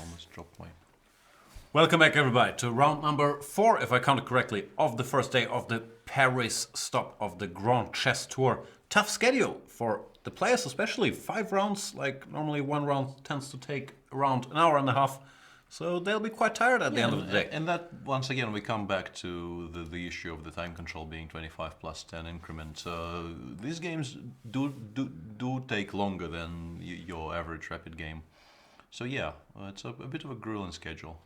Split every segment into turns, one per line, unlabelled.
Almost dropped my...
Welcome back, everybody, to round number 4, if I counted correctly, of the first day of the Paris stop of the Grand Chess Tour. Tough schedule for the players, especially 5 rounds. Like normally 1 round tends to take around an hour and a half, so they'll be quite tired at the end of the day.
And that, once again, we come back to the issue of the time control being 25 plus 10 increments. These games do take longer than your average rapid game. So yeah, it's a bit of a grueling schedule.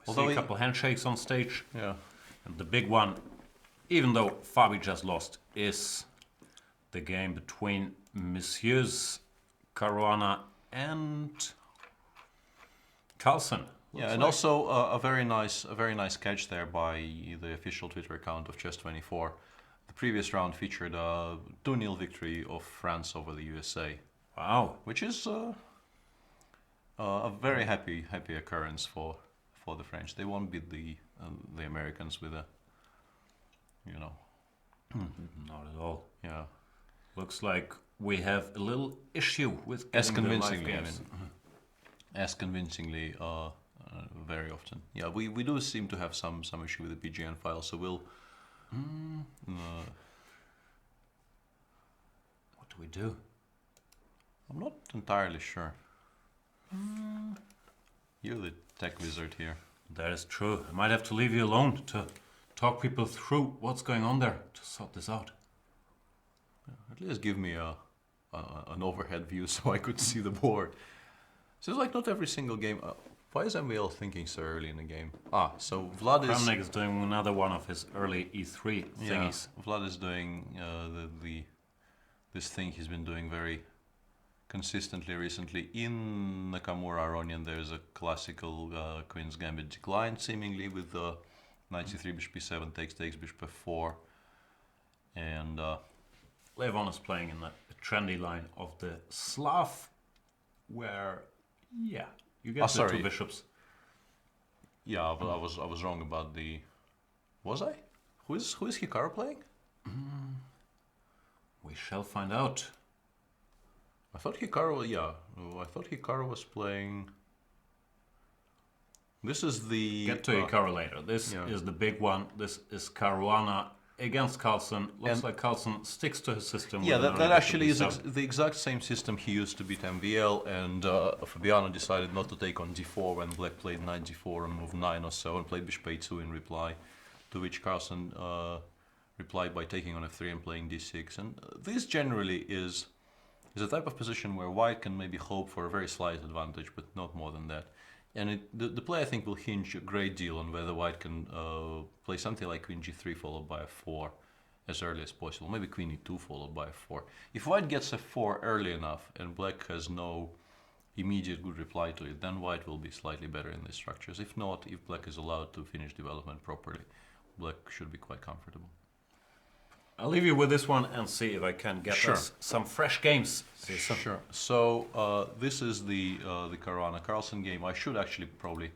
Although a couple handshakes on stage.
Yeah.
And the big one, even though Fabi just lost, is the game between Messieurs Caruana and Carlsen.
Yeah, and also a very nice catch there by the official Twitter account of Chess24. The previous round featured a 2-0 victory of France over the USA.
Wow.
Which is a very happy occurrence for the French. They won't beat the Americans with a,
Not at all.
Yeah.
Looks like we have a little issue with
As
getting the live
convincingly,
games.
as convincingly, very often. Yeah, we do seem to have some issue with the BGN file, so we'll.
What do we do?
I'm not entirely sure. You're the tech wizard here.
That is true. I might have to leave you alone to talk people through what's going on there to sort this out.
At least give me an overhead view so I could see the board. So it's like not every single game. Why is MVL thinking so early in the game? So Vlad
Kramnik is doing another one of his early E3 thingies.
Yeah, Vlad is doing this thing he's been doing very consistently recently. In Nakamura Aronian, there's a classical Queen's Gambit decline, seemingly with the knight c3, bishop b7, takes, bishop f4, and
Levon is playing in the trendy line of the Slav, where you get the 2 bishops.
Yeah, but I was wrong about the. Was I? Who is Hikaru playing?
We shall find out.
I thought Hikaru was playing. This is the.
Get to Hikaru later. This is the big one. This is Caruana against Carlsen. Looks like Carlsen sticks to his system.
Yeah, that actually is the exact same system he used to beat MVL, and Fabiano decided not to take on d4 when Black played knight d4 on move 9 or so, and played bishop a2 in reply, to which Carlsen replied by taking on f3 and playing d6. And this generally is a type of position where white can maybe hope for a very slight advantage, but not more than that. And the play, I think, will hinge a great deal on whether white can play something like queen g3 followed by f4 as early as possible. Maybe queen e2 followed by f4. If white gets f4 early enough and black has no immediate good reply to it, then white will be slightly better in these structures. If not, if black is allowed to finish development properly, black should be quite comfortable.
I'll leave you with this one and see if I can get us some fresh games.
Sure. So this is the Caruana Carlsen game. I should actually probably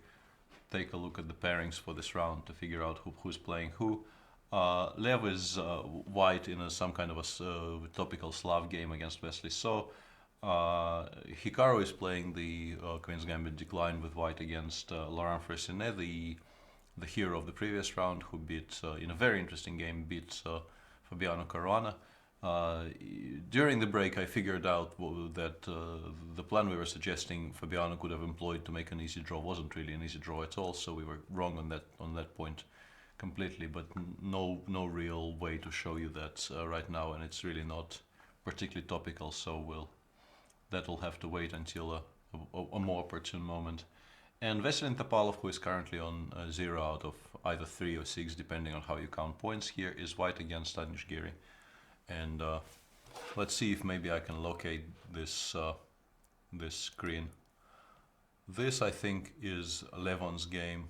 take a look at the pairings for this round to figure out who's playing who. Lev is white in some kind of a topical Slav game against Wesley. So Hikaru is playing the Queen's Gambit decline with white against Laurent Fressinet, the hero of the previous round, who beat in a very interesting game Fabiano Caruana. During the break, I figured out that the plan we were suggesting Fabiano could have employed to make an easy draw wasn't really an easy draw at all. So we were wrong on that point completely. But no real way to show you that right now, and it's really not particularly topical. So that'll have to wait until a more opportune moment. And Veselin Topalov, who is currently on 0 out of either 3 or 6, depending on how you count points here, is white against Stanish Giri. And let's see if maybe I can locate this screen. This, I think, is Levon's game.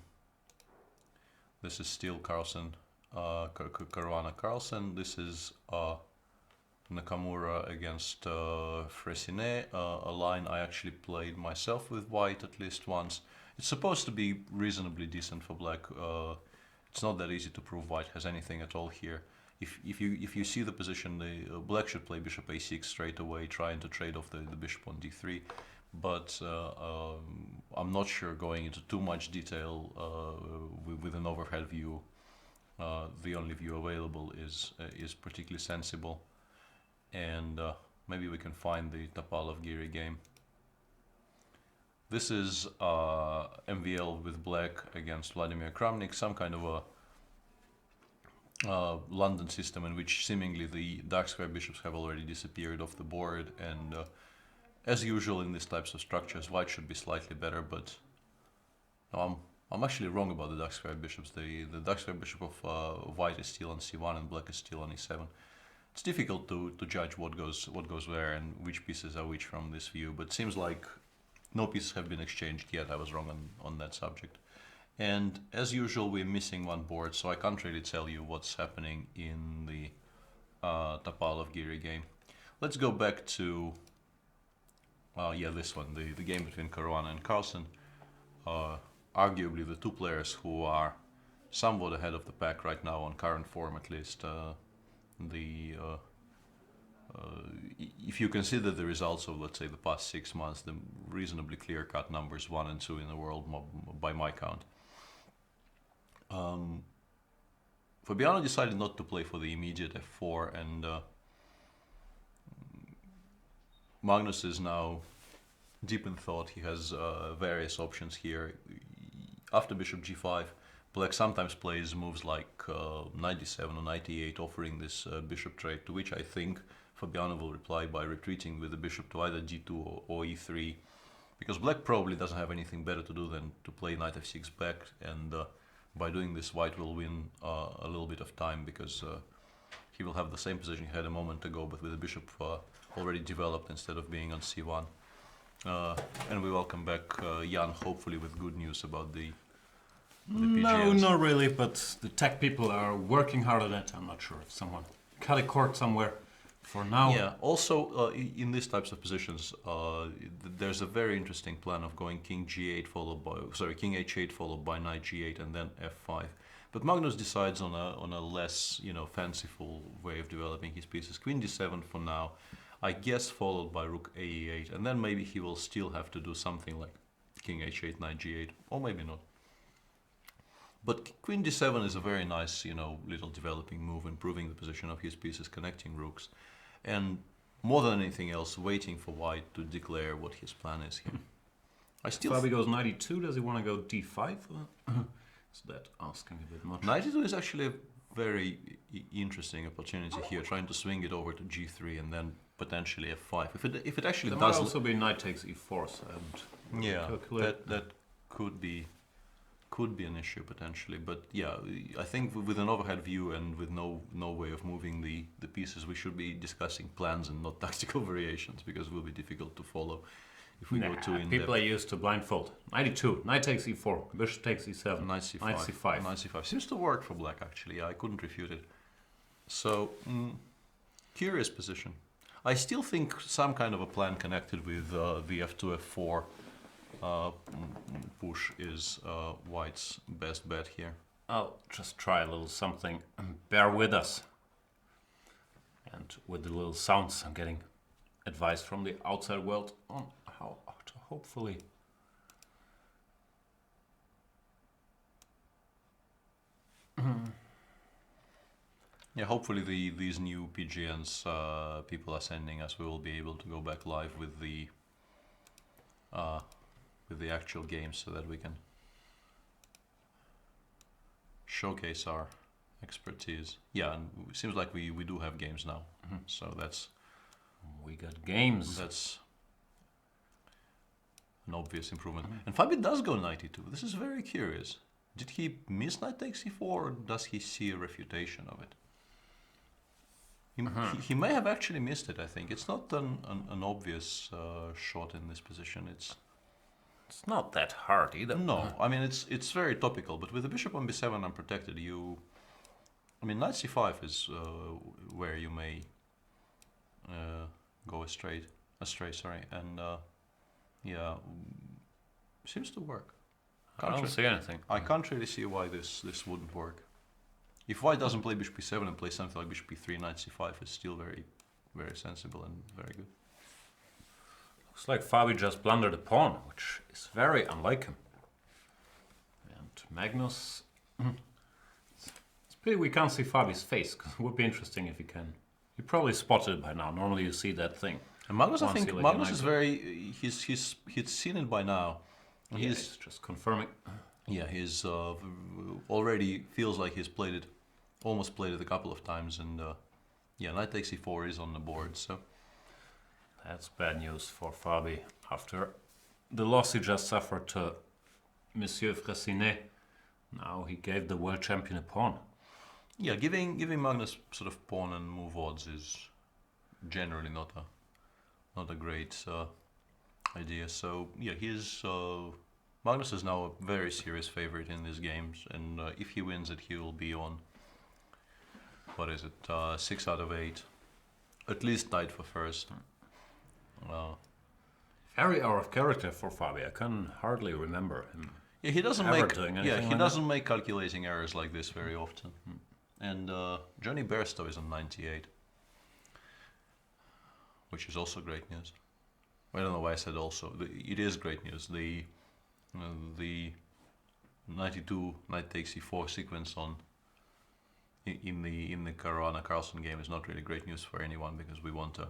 This is still Carlsen, Caruana Carlsen. This is Nakamura against Fressinet, a line I actually played myself with white at least once. It's supposed to be reasonably decent for black. It's not that easy to prove white has anything at all here. If you see the position, the black should play bishop a6 straight away, trying to trade off the bishop on d3. but I'm not sure going into too much detail with an overhead view. The only view available is particularly sensible, and maybe we can find the Vachier-Lagrave game. This is MVL with black against Vladimir Kramnik, some kind of a London system in which seemingly the dark square bishops have already disappeared off the board, and as usual in these types of structures, white should be slightly better, but no, I'm actually wrong about the dark square bishops. The dark square bishop of white is still on c1 and black is still on e7. It's difficult to judge what goes where and which pieces are which from this view, but seems like no pieces have been exchanged yet. I was wrong on that subject. And as usual, we're missing one board, so I can't really tell you what's happening in the Vachier-Lagrave game. Let's go back to this one, the game between Caruana and Carlsen. Arguably the two players who are somewhat ahead of the pack right now on current form, at least. If you consider the results of, let's say, the past 6 months, the reasonably clear-cut numbers 1 and 2 in the world by my count. Fabiano decided not to play for the immediate f4, and Magnus is now deep in thought. He has various options here. After bishop g5, black sometimes plays moves like knight d7 or knight e8, offering this bishop trade, to which I think Fabiano will reply by retreating with the bishop to either d2 or e3, because black probably doesn't have anything better to do than to play knight f6 back, and by doing this, white will win a little bit of time, because he will have the same position he had a moment ago, but with the bishop already developed instead of being on c1. And we welcome back Jan, hopefully with good news about the PGMs.
No, not really, but the tech people are working hard on it. I'm not sure if someone cut a cord somewhere for now.
Yeah, also in these types of positions, there's a very interesting plan of going king g8 followed by, king h8 followed by knight g8 and then f5. But Magnus decides on a less, fanciful way of developing his pieces. Queen d7 for now, I guess, followed by rook a8, and then maybe he will still have to do something like king h8, knight g8, or maybe not. But queen d7 is a very nice, little developing move, improving the position of his pieces, connecting rooks, and more than anything else, waiting for white to declare what his plan is here. I still.
Fabi goes knight e2. Does he want to go d5? Is that asking a bit much?
Knight e2 is actually a very interesting opportunity here, trying to swing it over to g3 and then potentially f5. If it actually
there
does,
might also be knight takes e4. So
that could be an issue potentially. But yeah, I think with an overhead view and with no way of moving the pieces, we should be discussing plans and not tactical variations, because it will be difficult to follow if we go too in depth.
People are used to blindfold. Knight e2, knight takes e4, bishop takes e7,
knight c5.
Knight c5.
Knight c5 seems to work for black actually. I couldn't refute it. So curious position. I still think some kind of a plan connected with the f2 f4 push is white's best bet here.
I'll just try a little something. Bear with us. And with the little sounds, I'm getting advice from the outside world on how to hopefully
yeah, hopefully these new PGNs people are sending us, we will be able to go back live with the actual games, so that we can showcase our expertise. Yeah, and it seems like we do have games now, so
we got games.
That's an obvious improvement. And Fabi does go knight e2. This is very curious. Did he miss knight takes e4, or does he see a refutation of it? He may have actually missed it, I think. It's not an obvious shot in this position. It's
not that hard either.
No, I mean, it's very topical, but with the bishop on b7 unprotected, knight c5 is where you may go astray, and yeah, seems to work.
I don't see anything.
I can't really see why this wouldn't work. If white doesn't play bishop b7 and plays something like bishop b3, knight c5 is still very, very sensible and very good.
Looks like Fabi just blundered a pawn, which is very unlike him. And Magnus... It's pity we can't see Fabi's face, because it would be interesting if he can. You probably spotted it by now. Normally you see that thing.
And Magnus, I think Magnus is very... He's seen it by now.
Yeah, he's just confirming.
Yeah, he's already feels like he's played it, almost played it a couple of times, and yeah, knight takes e4 is on the board, so...
That's bad news for Fabi after the loss he just suffered to Monsieur Fressinet. Now he gave the world champion a pawn.
Yeah, giving Magnus sort of pawn and move odds is generally not a great idea. So yeah, Magnus is now a very serious favorite in these games, and if he wins it, he will be on, what is it, 6 out of 8, at least tied for first.
Very out of character for Fabi. I can hardly remember him.
Yeah, he doesn't
doing
make calculating errors like this very often. And Johnny Bairstow is on 98, which is also great news. I don't know why I said also. It is great news. The 92 knight takes e4 sequence in the Caruana Carlsen game is not really great news for anyone, because we want a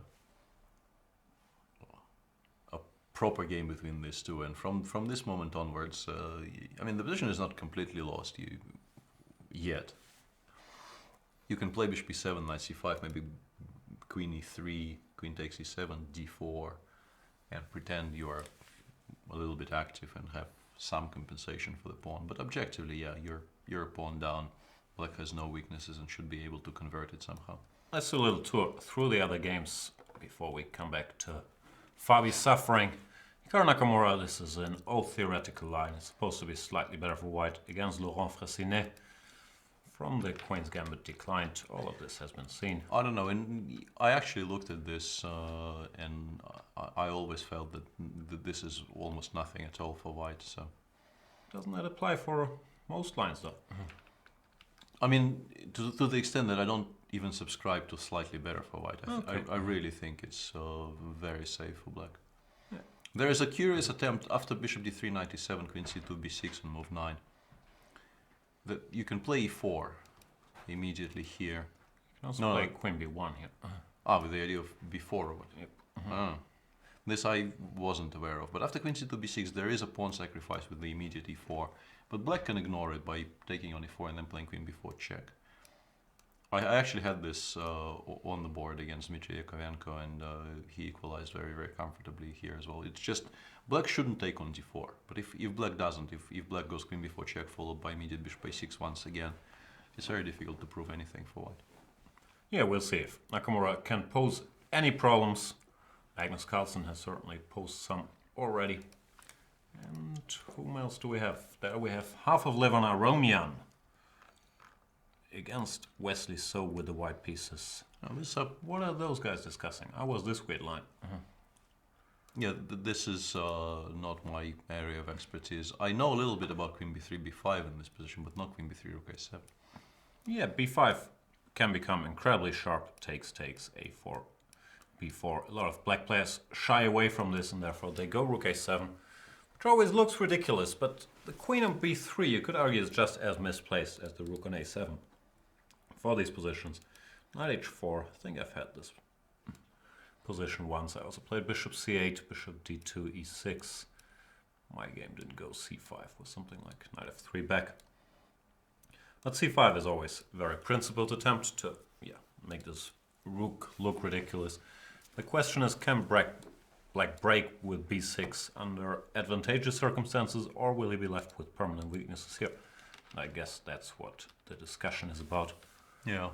proper game between these two, and from this moment onwards, I mean, the position is not completely lost yet. You can play bishop e7, knight c5, maybe queen e3, queen takes e7, d4, and pretend you are a little bit active and have some compensation for the pawn. But objectively, yeah, you're a pawn down. Black has no weaknesses and should be able to convert it somehow.
Let's do a little tour through the other games before we come back to Fabi's suffering. Hikaru Nakamura, this is an old theoretical line. It's supposed to be slightly better for white against Laurent Fressinet. From the Queen's Gambit declined, all of this has been seen.
I don't know, and I actually looked at this and I always felt that this is almost nothing at all for white. So
doesn't that apply for most lines though?
I mean, to the extent that I don't even subscribe to slightly better for white. I really think it's very safe for black. Yeah. There is a curious attempt after bishop d3, knight e7, queen c2, b6 and move 9. That you can play e4 immediately here.
You can also play queen b1 here.
With the idea of b4 or what? Yep. This I wasn't aware of. But after queen c2, b6, there is a pawn sacrifice with the immediate e4. But black can ignore it by taking on e4 and then playing queen b4 check. I actually had this on the board against Dmitry Yakovenko, and he equalized very, very comfortably here as well. It's just, black shouldn't take on d4, but if black doesn't, if black goes queen b4 check followed by immediate bishop a6 once again, it's very difficult to prove anything for white.
Yeah, we'll see if Nakamura can pose any problems. Magnus Carlsen has certainly posed some already. And whom else do we have? There we have half of Levan Aromian against Wesley So with the white pieces. What are those guys discussing? How was this weird line?
Yeah, this is not my area of expertise. I know a little bit about queen b3, b5 in this position, but not queen b3, rook a7.
Yeah, b5 can become incredibly sharp. Takes, a4, b4. A lot of black players shy away from this, and therefore they go rook a7, which always looks ridiculous, but the queen on b3, you could argue, is just as misplaced as the rook on a7 for these positions. Knight h4, I think I've had this position once. I also played bishop c8, bishop d2, e6. My game didn't go c5, was something like knight f3 back. But c5 is always a very principled attempt to make this rook look ridiculous. The question is, can black break with b6 under advantageous circumstances, or will he be left with permanent weaknesses here? I guess that's what the discussion is about.
Yeah.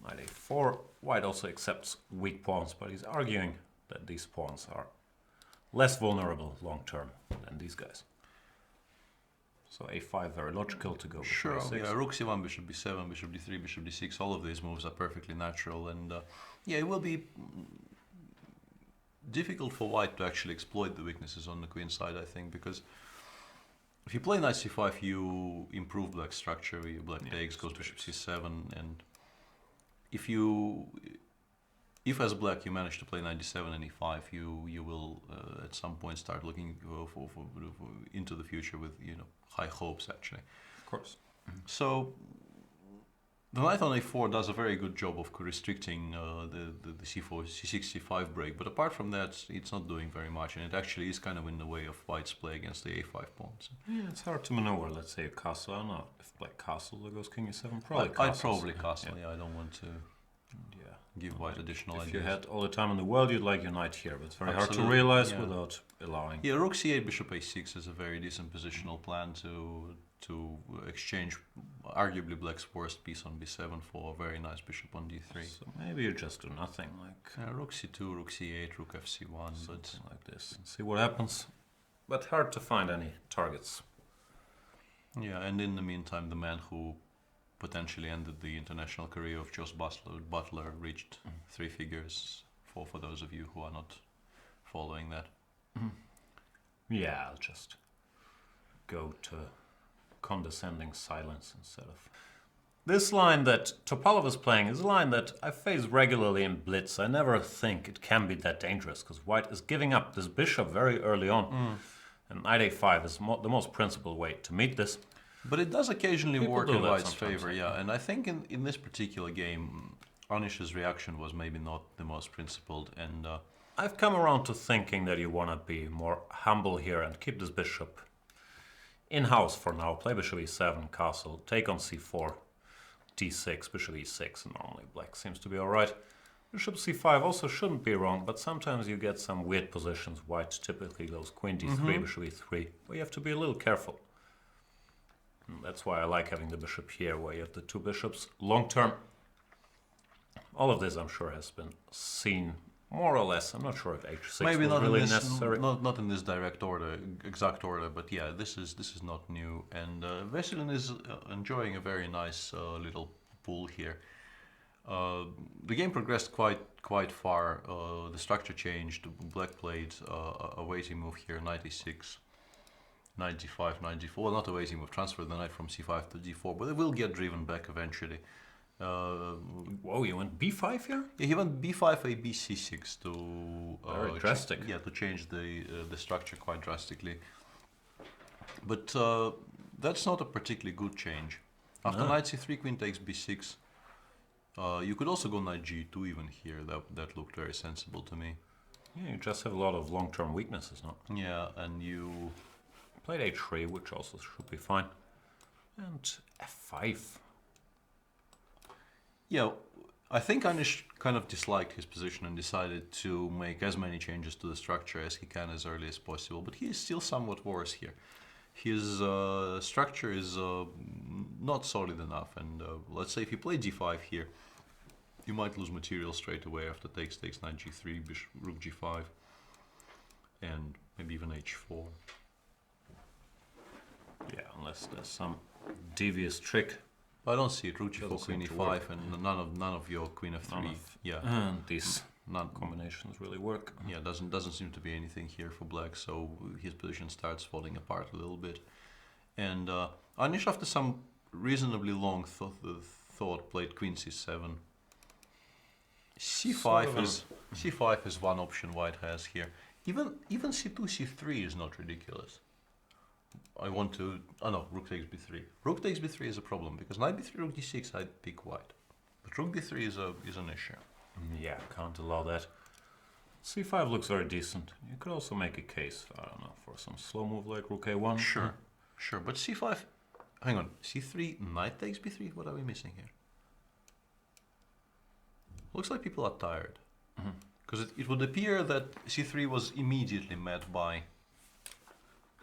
Knight a4. White also accepts weak pawns, but he's arguing that these pawns are less vulnerable long term than these guys. So a5 very logical to go with
sure,
a6.
Yeah, rook c1, bishop b7, bishop d3, bishop d6, all of these moves are perfectly natural, and yeah, it will be difficult for white to actually exploit the weaknesses on the queen side, I think, because if you play knight c5, you improve black structure, black takes, goes bishop c7, and if you if as black you manage to play 97 and e5, you will at some point start looking into the future with high hopes actually.
Of course.
So the knight on a4 does a very good job of restricting the c4, c6, c5 break, but apart from that, it's not doing very much, and it actually is kind of in the way of white's play against the a5 pawns.
Yeah, it's hard to maneuver. Let's say a castle. I don't know if black castle there goes king e7. Probably
I'd
castles.
probably castle. Yeah, I don't want to
Yeah.
give white additional
If
ideas.
you had all the time in the world, you'd like your knight here, but it's very hard to
Absolutely,
realize
yeah.
without allowing.
Yeah, rook c8, bishop a6 is a very decent positional plan to exchange arguably black's worst piece on b7 for a very nice bishop on d3.
So maybe you just do nothing, like
Rook c2, rook c8, rook fc1, but
something like this, and see what happens. But hard to find any targets.
yeah, and in the meantime, the man who potentially ended the international career of Jos Butler reached three figures. For those of you who are not following that.
Yeah, I'll just go to condescending silence instead of... This line that Topalov is playing is a line that I face regularly in Blitz. I never think it can be that dangerous, because white is giving up this bishop very early on. And knight a5 is the most principled way to meet this.
But it does occasionally
People
work
do
in
that
white's
sometimes,
favor, yeah. And I think in this particular game, Anish's reaction was maybe not the most principled. And
I've come around to thinking that you want to be more humble here and keep this bishop in-house for now. Play bishop e7, castle, take on c4, d6, bishop e6, and normally black seems to be alright. Bishop c5 also shouldn't be wrong, but sometimes you get some weird positions. White typically goes queen d3, bishop e3, where you have to be a little careful. And that's why I like having the bishop here, where you have the two bishops long term. All of this, I'm sure, has been seen more or less. I'm not sure if h6
maybe
was
not
really
in this,
necessary.
not in this direct order, exact order, but yeah, this is not new. And Veselin is enjoying a very nice little pull here. The game progressed quite far. The structure changed. Black played a waiting move here, knight e6, knight g5, knight g4. Well, not a waiting move, transfer the knight from c5 to d4, but it will get driven back eventually.
Whoa, you went b5 here?
Yeah, he went b5, a b c6 to
Very drastic.
Yeah, to change the structure quite drastically. But that's not a particularly good change. After
No.
knight c3, queen takes b6. You could also go knight g2 even here. That looked very sensible to me.
Yeah, you just have a lot of long-term weaknesses now.
Yeah, and you
Played h3, which also should be fine. And f5.
yeah, I think Anish kind of disliked his position and decided to make as many changes to the structure as he can as early as possible. But he is still somewhat worse here. His structure is not solid enough, and let's say if you play d5 here, you might lose material straight away after takes knight g3, bishop, rook g5, and maybe even h4.
Yeah, unless there's some devious trick.
I don't see it. Rook g4,
Doesn't
queen
seem to
e5,
work.
and none of your queen f3.
None of-
Yeah,
And these
none.
combinations really work.
Yeah, doesn't seem to be anything here for black, so his position starts falling apart a little bit. And Anish, after some reasonably long thought, played queen c7. C5 is one option white has here. Even c2, c3 is not ridiculous. I want to... Oh no, rook takes b3. Rook takes b3 is a problem, because knight b3, rook d6, I'd pick white. But rook d3 is an issue.
Yeah, can't allow that. c5 looks very decent. You could also make a case, I don't know, for some slow move like rook a1.
Sure, but c5... Hang on, c3, knight takes b3? What are we missing here? Looks like people are tired. Because it would appear that c3 was immediately met by...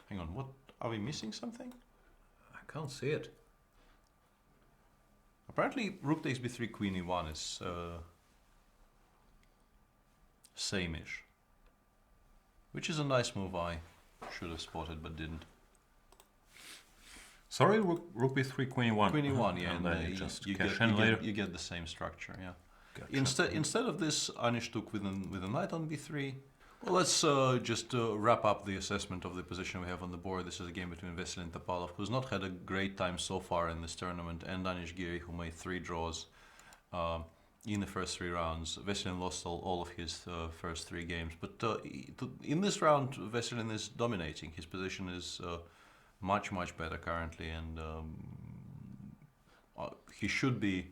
Hang on, what? Are we missing something?
I can't see it.
Apparently, rook takes b3, queen e1 is same-ish. Which is a nice move I should have spotted but didn't.
Sorry, rook b3, queen e1.
Queen e1, yeah,
And then you just
you
cash
get,
in later.
you get the same structure, yeah.
Gotcha.
Instead of this, Anish took with a knight on b3. Well, let's just wrap up the assessment of the position we have on the board. This is a game between Veselin and Topalov, who's not had a great time so far in this tournament, and Anish Giri, who made 3 draws. in the first 3 rounds. Veselin lost all of his first 3 games, but in this round, Veselin is dominating. His position is much better currently, and he should be,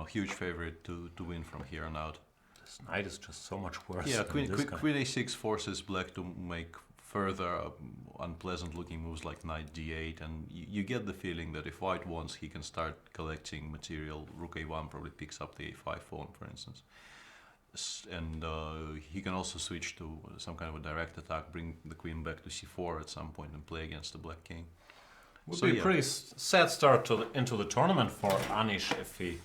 huge favorite to win from here on out.
This knight is just so much worse.
Yeah,
than this guy.
Queen a6 forces black to make further unpleasant-looking moves like knight d8, and you get the feeling that if white wants, he can start collecting material. Rook a1 probably picks up the a5 pawn, for instance, and he can also switch to some kind of a direct attack, bring the queen back to c4 at some point, and play against the black king.
Would be a pretty sad start into the tournament for Anish if he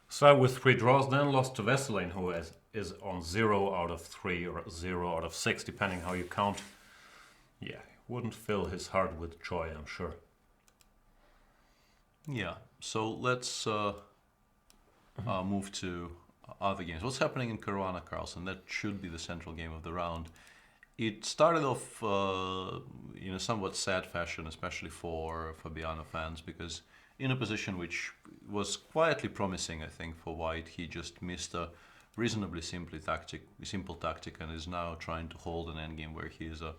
started with 3 draws, then lost to Veselin, who is on 0 out of 3 or 0 out of 6, depending how you count. Yeah, wouldn't fill his heart with joy, I'm sure.
Yeah, so let's move to other games. What's happening in Caruana, Carlsen? That should be the central game of the round. It started off in a somewhat sad fashion, especially for Fabiano fans, because in a position which was quietly promising, I think, for white, he just missed a reasonably simple tactic, and is now trying to hold an endgame where he is a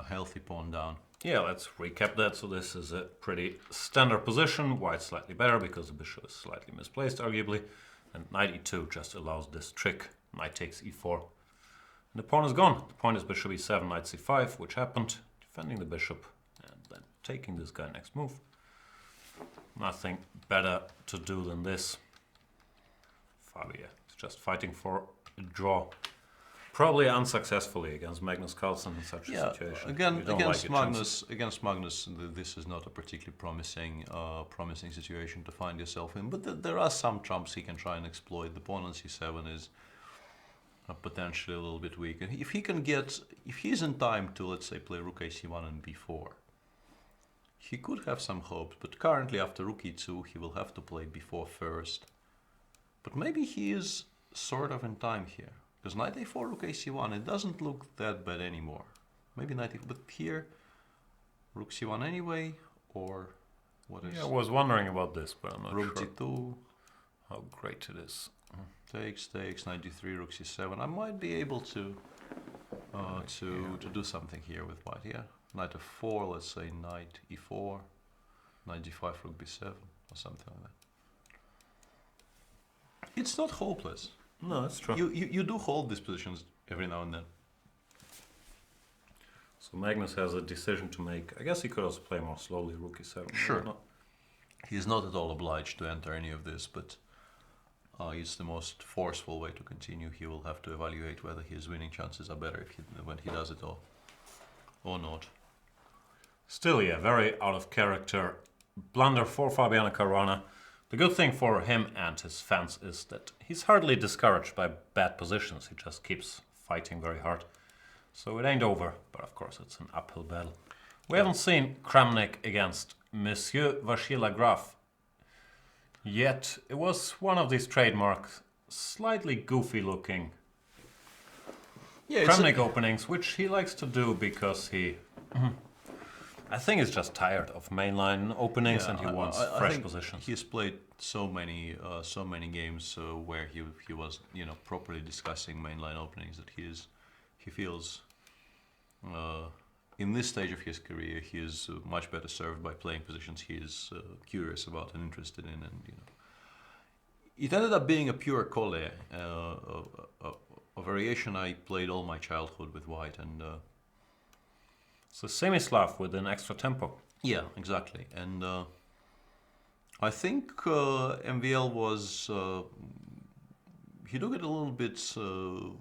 healthy pawn down.
Yeah, let's recap that. So this is a pretty standard position. White slightly better because the bishop is slightly misplaced, arguably. And knight e2 just allows this trick. Knight takes e4. And the pawn is gone. The point is bishop e7, knight c5, which happened. Defending the bishop and then taking this guy next move. Nothing better to do than this. Fabio is just fighting for a draw. Probably unsuccessfully against Magnus Carlsen in such a situation.
Against Magnus, this is not a particularly promising situation to find yourself in. But there are some trumps he can try and exploit. The pawn on c7 is potentially a little bit weak. And if he's in time to, let's say, play rook ac1 and b4, he could have some hopes. But currently, after rook e2, he will have to play b4 first. But maybe he is sort of in time here. Because knight a4, rook ac1, it doesn't look that bad anymore. Maybe knight a4, but here, rook c1 anyway, or what is...
Yeah, I was wondering about this, but I'm not
rook
sure
d2,
how great it is.
takes, knight d3, rook c7. I might be able to do something here with white, yeah. Knight f4, let's say knight e4, knight d5, rook b7, or something like that. It's not hopeless.
No, that's true.
You do hold these positions every now and then.
So Magnus has a decision to make. I guess he could also play more slowly, rook e7.
Sure. He's not at all obliged to enter any of this, but it's the most forceful way to continue. He will have to evaluate whether his winning chances are better when he does it or not.
Still, yeah, very out of character blunder for Fabiano Caruana. The good thing for him and his fans is that he's hardly discouraged by bad positions. He just keeps fighting very hard. So it ain't over, but of course it's an uphill battle. We haven't seen Kramnik against Monsieur Vachier-Lagrave yet. It was one of these trademark, slightly goofy looking Kramnik openings, which he likes to do because he... I think he's just tired of mainline openings, and he wants fresh positions.
He's played so many games where he was properly discussing mainline openings that he feels in this stage of his career he is much better served by playing positions he is curious about and interested in, and it ended up being a pure colle, a variation I played all my childhood with white, and.
So semi-Slav with an extra tempo.
Yeah, exactly. And I think MVL was... he took it a little bit too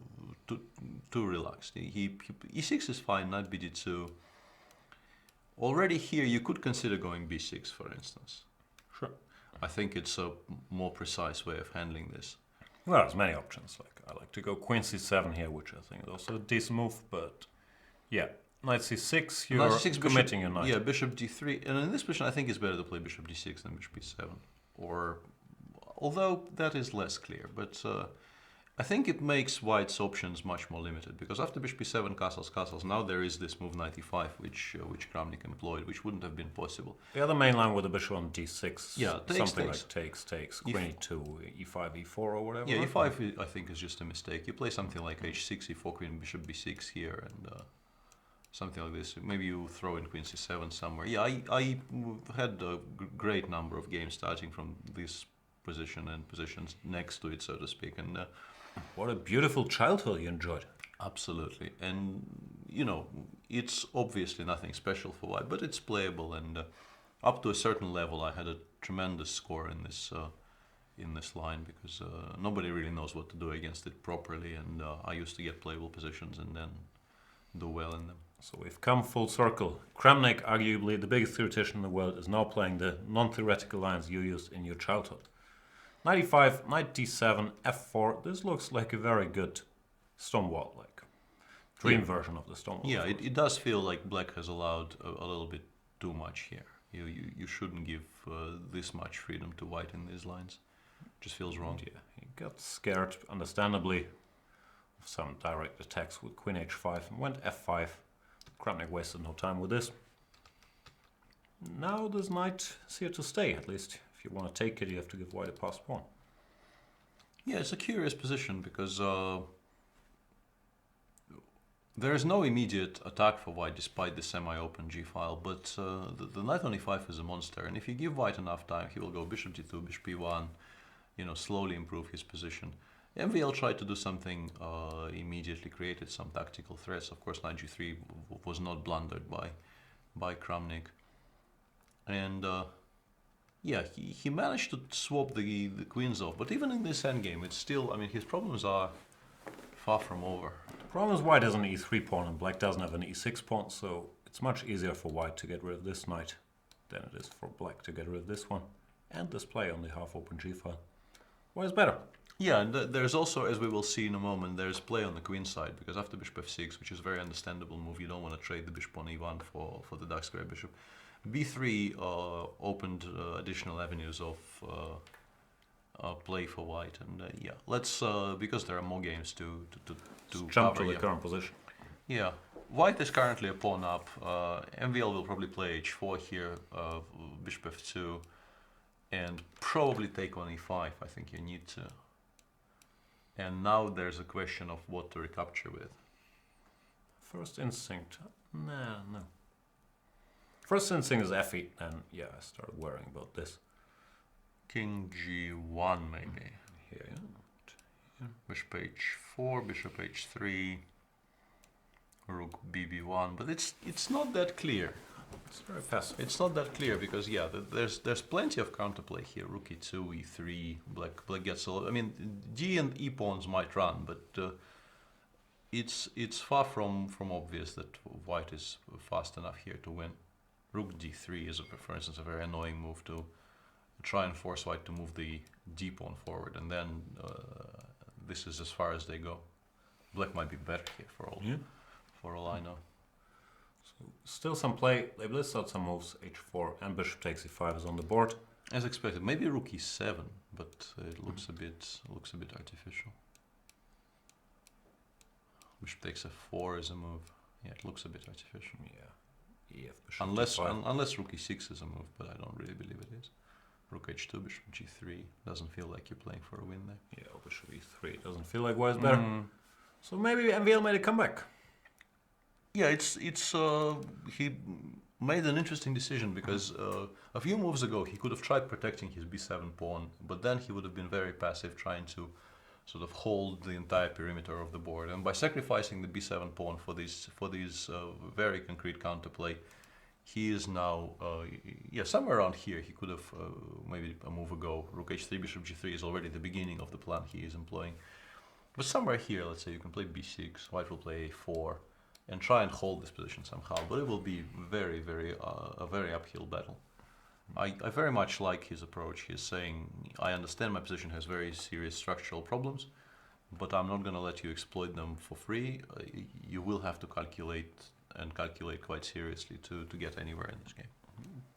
relaxed. E6 is fine, knight bd2. Already here you could consider going b6, for instance.
Sure.
I think it's a more precise way of handling this.
Well, there's many options. Like I like to go queen c7 here, which I think is also a decent move, but yeah. Knight c6, you're committing your knight.
Yeah, bishop d3. And in this position, I think it's better to play bishop d6 than bishop b7. Although that is less clear. But I think it makes white's options much more limited, because after bishop b7, castles, now there is this move 95, which Kramnik employed, which wouldn't have been possible.
The other main line with the bishop on d6,
Yeah,
something like takes, queen e2, e5, e4 or whatever.
Yeah, e5 I think is just a mistake. You play something like h6, e4, queen, bishop b6 here, and something like this. Maybe you throw in queen c7 somewhere. Yeah, I had a great number of games starting from this position and positions next to it, so to speak, and
what a beautiful childhood you enjoyed.
absolutely. And you know, it's obviously nothing special for white, but it's playable, and up to a certain level I had a tremendous score in this line, because nobody really knows what to do against it properly, and I used to get playable positions and then do well in them.
So we've come full circle. Kramnik, arguably the biggest theoretician in the world, is now playing the non-theoretical lines you used in your childhood. Knight e5, knight d7, f4. This looks like a very good stonewall, like dream version of the stonewall.
Yeah, it does feel like black has allowed a little bit too much here. You shouldn't give this much freedom to white in these lines. Just feels wrong.
Yeah, he got scared, understandably, of some direct attacks with queen h5 and went f5. Kramnik wasted no time with this. Now this knight is here to stay, at least. If you want to take it, you have to give white a passed pawn.
Yeah, it's a curious position, because there is no immediate attack for white despite the semi-open g-file, but the knight on e5 is a monster, and if you give white enough time, he will go bishop g2, bishop e1, you know, slowly improve his position. MVL tried to do something immediately, created some tactical threats. Of course, knight g3 was not blundered by Kramnik. And yeah, he managed to swap the queens off. But even in this endgame, it's still, I mean, his problems are far from over.
The problem is white has an e3 pawn and black doesn't have an e6 pawn, so it's much easier for white to get rid of this knight than it is for black to get rid of this one. And this play on the half-open g-file. White is better.
Yeah, and there's also, as we will see in a moment, there's play on the queen side, because after bishop f6, which is a very understandable move, you don't want to trade the bishop on e1 for the dark square bishop. b3 opened additional avenues of play for white, and yeah, let's because there are more games to
jump
cover,
to the current position.
Yeah, white is currently a pawn up. MVL will probably play h4 here, bishop f2, and probably take on e5. I think you need to. And now there's a question of what to recapture with.
First instinct, no. First instinct is f8, and yeah, I started worrying about this.
King g1 maybe.
Here, yeah.
Bishop h4, bishop h3, rook bb1, but it's not that clear.
It's very passive.
It's not that clear, because yeah, there's plenty of counterplay here. Rook e2, e3, black gets a lot. I mean, d and e pawns might run, but it's far from obvious that white is fast enough here to win. Rook d3 is, for instance, a very annoying move to try and force white to move the d pawn forward, and then this is as far as they go. Black might be better here for all I know.
So still some play. They list out some moves. h4 and bishop takes e5 is on the board.
As expected, maybe rook e7, but it looks a bit artificial. Bishop takes f4 is a move. Yeah, it looks a bit artificial.
Yeah, ef bishop
Unless rook e6 is a move, but I don't really believe it is. Rook h2, bishop g3 doesn't feel like you're playing for a win there.
Yeah, bishop e3 doesn't feel like white is better. So maybe MVL made a comeback.
Yeah, he made an interesting decision, because a few moves ago he could have tried protecting his b7 pawn, but then he would have been very passive, trying to sort of hold the entire perimeter of the board. And by sacrificing the b7 pawn for these very concrete counterplay, he is now somewhere around here. He could have maybe a move ago. Rook h3, bishop g3 is already the beginning of the plan he is employing. But somewhere here, let's say you can play b6, white will play a4. And try and hold this position somehow, but it will be a very uphill battle. I very much like his approach. He's saying, I understand my position has very serious structural problems, but I'm not going to let you exploit them for free. You will have to calculate quite seriously to get anywhere in this game.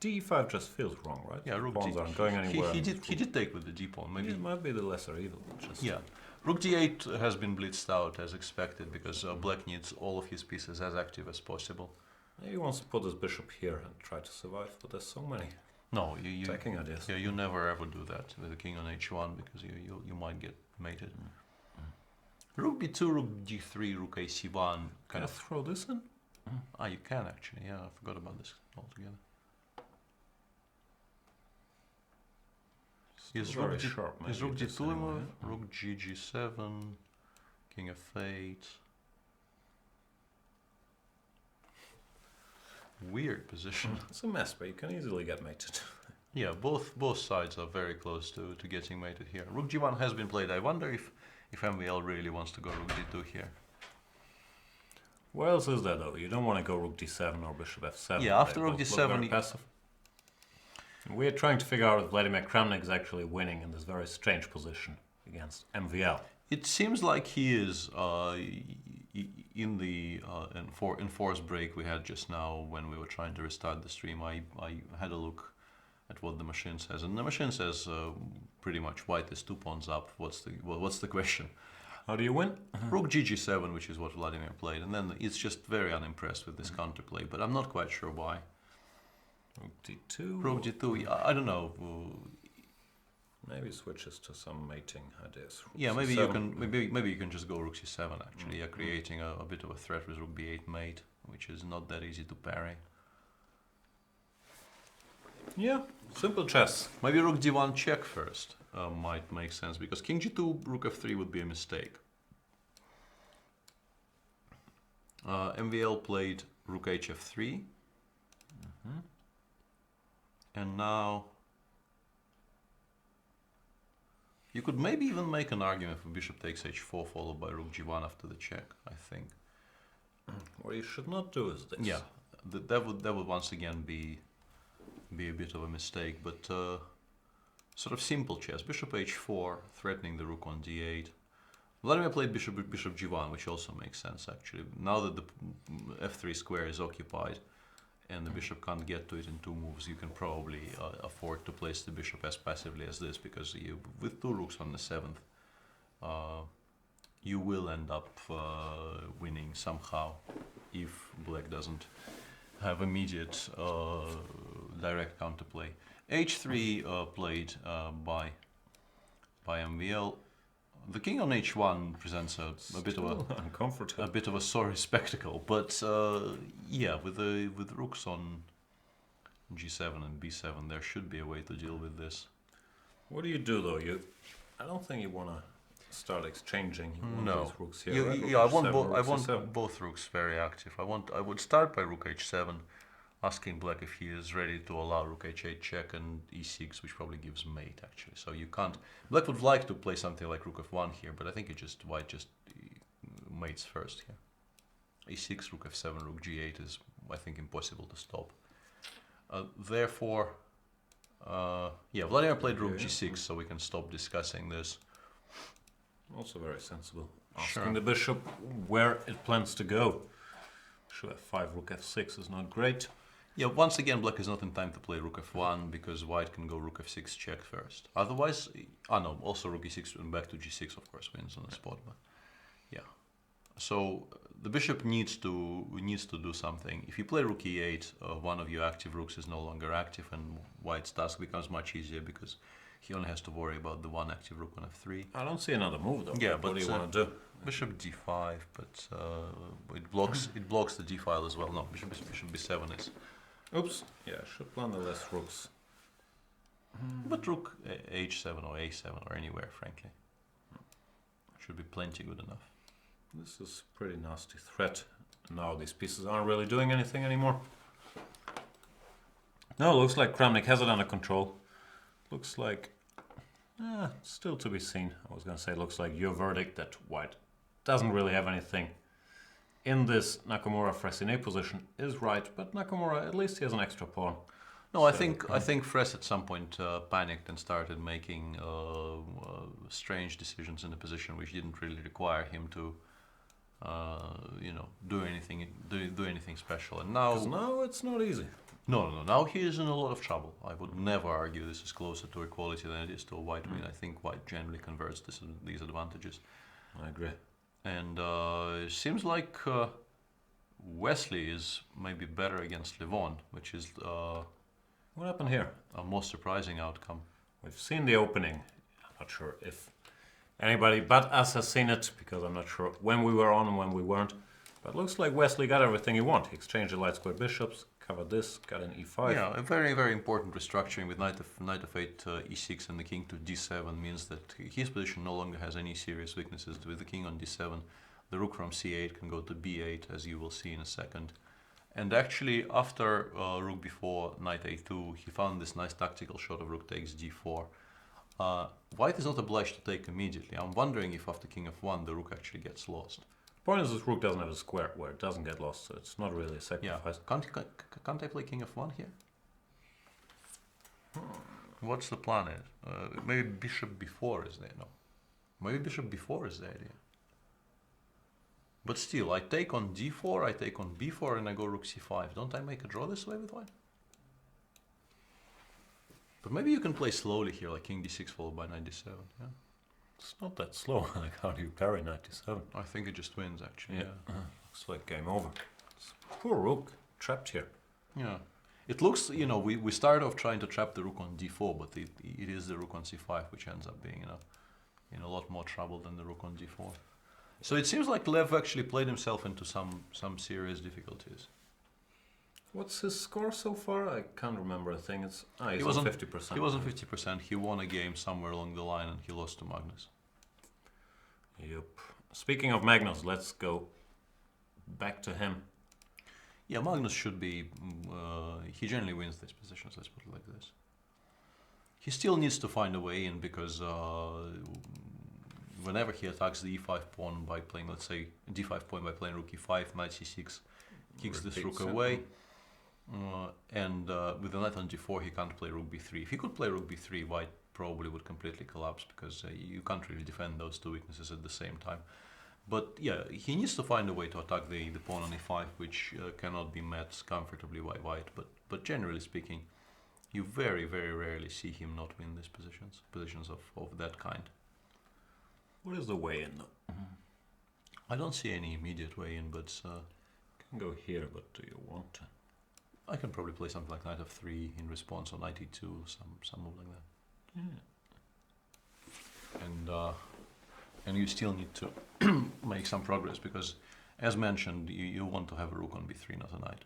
d5 just feels wrong, right?
Yeah, rook
pawns aren't going anywhere.
He did take with the d pawn. Maybe
it might be the lesser evil.
Yeah, Rook d8 has been blitzed out as expected because black needs all of his pieces as active as possible.
He wants to put his bishop here and try to survive, but there's so many
No,
attacking ideas.
Yeah, you never ever do that with the king on h1 because you might get mated. Rook b2, rook g3, rook ac1.
Can I throw this in?
Ah, you can actually. Yeah, I forgot about this altogether. Is rook d2 a move? Rook g7, king f8. Weird position.
It's a mess, but you can easily get mated.
Yeah, both sides are very close to getting mated here. Rook g1 has been played. I wonder if MVL really wants to go rook d2 here.
What else is there though? You don't want to go rook d7 or bishop f7.
Yeah, after rook d7,
passive. We're trying to figure out if Vladimir Kramnik is actually winning in this very strange position against MVL.
It seems like he is in the enforced break we had just now when we were trying to restart the stream. I had a look at what the machine says, and the machine says pretty much white is 2 pawns up. What's the question?
How do you win?
Rook g7, which is what Vladimir played, and then it's just very unimpressed with this counterplay, but I'm not quite sure why.
Rook d2.
Rook d2. I don't know.
Maybe switches to some mating ideas. Rook
Yeah, maybe
c7.
you can maybe you can just go rook c7 actually. Yeah, creating a bit of a threat with rook b8 mate, which is not that easy to parry.
Yeah, simple chess.
Maybe rook d1 check first might make sense because king g2, rook f3 would be a mistake. MVL played rook hf3, and now you could maybe even make an argument for bishop takes h4 followed by rook g1 after the check. I think.
What you should not do is this.
Yeah, that would once again be a bit of a mistake, but sort of simple chess. Bishop h4, threatening the rook on d8. Vladimir played bishop g1, which also makes sense actually. Now that the f3 square is occupied and the bishop can't get to it in 2 moves, you can probably afford to place the bishop as passively as this, because with 2 rooks on the 7th, you will end up winning somehow if black doesn't have immediate direct counterplay. h3 played by MVL. The king on h1 presents a bit of a sorry spectacle, but yeah, with rooks on g7 and b7, there should be a way to deal with this.
What do you do though? I don't think you want to start exchanging.
No.
Rooks here, right?
Yeah, I want both rooks very active. I would start by rook h7, asking black if he is ready to allow rook h8 check and e6, which probably gives mate actually. So you can't. Black would like to play something like rook f1 here, but I think white just mates first here. e6, rook f7, rook g8 is, I think, impossible to stop. Therefore, yeah, Vladimir played rook g6, so we can stop discussing this.
Also very sensible. Asking the bishop where it plans to go. Bishop f5, rook f6 is not great.
Yeah, once again, black is not in time to play rook f1 because white can go rook f6 check first. Otherwise, no, also rook e6 and back to g6, of course, wins on the spot. But yeah, so the bishop needs to do something. If you play rook e8, one of your active rooks is no longer active, and white's task becomes much easier because he only has to worry about the one active rook on f3.
I don't see another move though.
Yeah,
what
but
do you want to do?
Bishop d5, but it blocks the d file as well. No, bishop b7 is.
Oops. Yeah, should plan the less rooks.
But rook h7 or a7 or anywhere, frankly, should be plenty good enough.
This is a pretty nasty threat. Now these pieces aren't really doing anything anymore. No, looks like Kramnik has it under control. Looks like, still to be seen. I was going to say, looks like your verdict that white doesn't really have anything in this Nakamura-Fressinet position is right, but Nakamura, at least he has an extra pawn.
No, so, I think Fress at some point panicked and started making strange decisions in a position which didn't really require him to, do anything special. And now
it's not easy.
No. Now he is in a lot of trouble. I would never argue this is closer to equality than it is to a white win. I think white generally converts these advantages.
I agree.
And it seems like Wesley is maybe better against Levon, which is
What happened here?
a more surprising outcome.
We've seen the opening. I'm not sure if anybody but us has seen it, because I'm not sure when we were on and when we weren't. But looks like Wesley got everything he wanted. He exchanged the light square bishops, covered this, got an e5.
Yeah, a very, very important restructuring with knight of 8 e6 and the king to d7 means that his position no longer has any serious weaknesses. With the king on d7, the rook from c8 can go to b8, as you will see in a second. And actually, after rook b4, knight a2, he found this nice tactical shot of rook takes d4. White is not obliged to take immediately. I'm wondering if after king f1, the rook actually gets lost.
Point is, this rook doesn't have a square where it doesn't get lost, so it's not really a sacrifice.
Yeah, can't I play king f1 here? What's the plan is? Maybe bishop b4 is there, no. Maybe bishop b4 is the idea. But still, I take on d4, I take on b4, and I go rook c5. Don't I make a draw this way with white? But maybe you can play slowly here, like king d6 followed by knight d7, yeah?
It's not that slow. Like, how do you parry knight d7?
I think it just wins, actually, yeah.
Looks like game over. Poor rook, trapped here.
Yeah. It looks, you know, we started off trying to trap the rook on d4, but it is the rook on c5 which ends up being, in a lot more trouble than the rook on d4. So it seems like Lev actually played himself into some serious difficulties.
What's his score so far? I can't remember a thing. He's on 50%.
He was on 50%. He won a game somewhere along the line and he lost to Magnus.
Yep. Speaking of Magnus, let's go back to him.
Yeah, Magnus should be... he generally wins these positions, let's put it like this. He still needs to find a way in because whenever he attacks the e5 pawn by playing, let's say, d5 pawn by playing rook e5, knight c6, kicks this rook away. And with the knight on d4, he can't play rook b3. If he could play rook b3, white probably would completely collapse because you can't really defend those two weaknesses at the same time. But yeah, he needs to find a way to attack the pawn on e5, which cannot be met comfortably by white. But generally speaking, you very, very rarely see him not win these positions of that kind.
What is the way in though?
I don't see any immediate way in, but...
can go here, but do you want to?
I can probably play something like knight f3 in response, or knight e2, some move like that. Yeah. And you still need to make some progress because, as mentioned, you want to have a rook on b3, not a knight.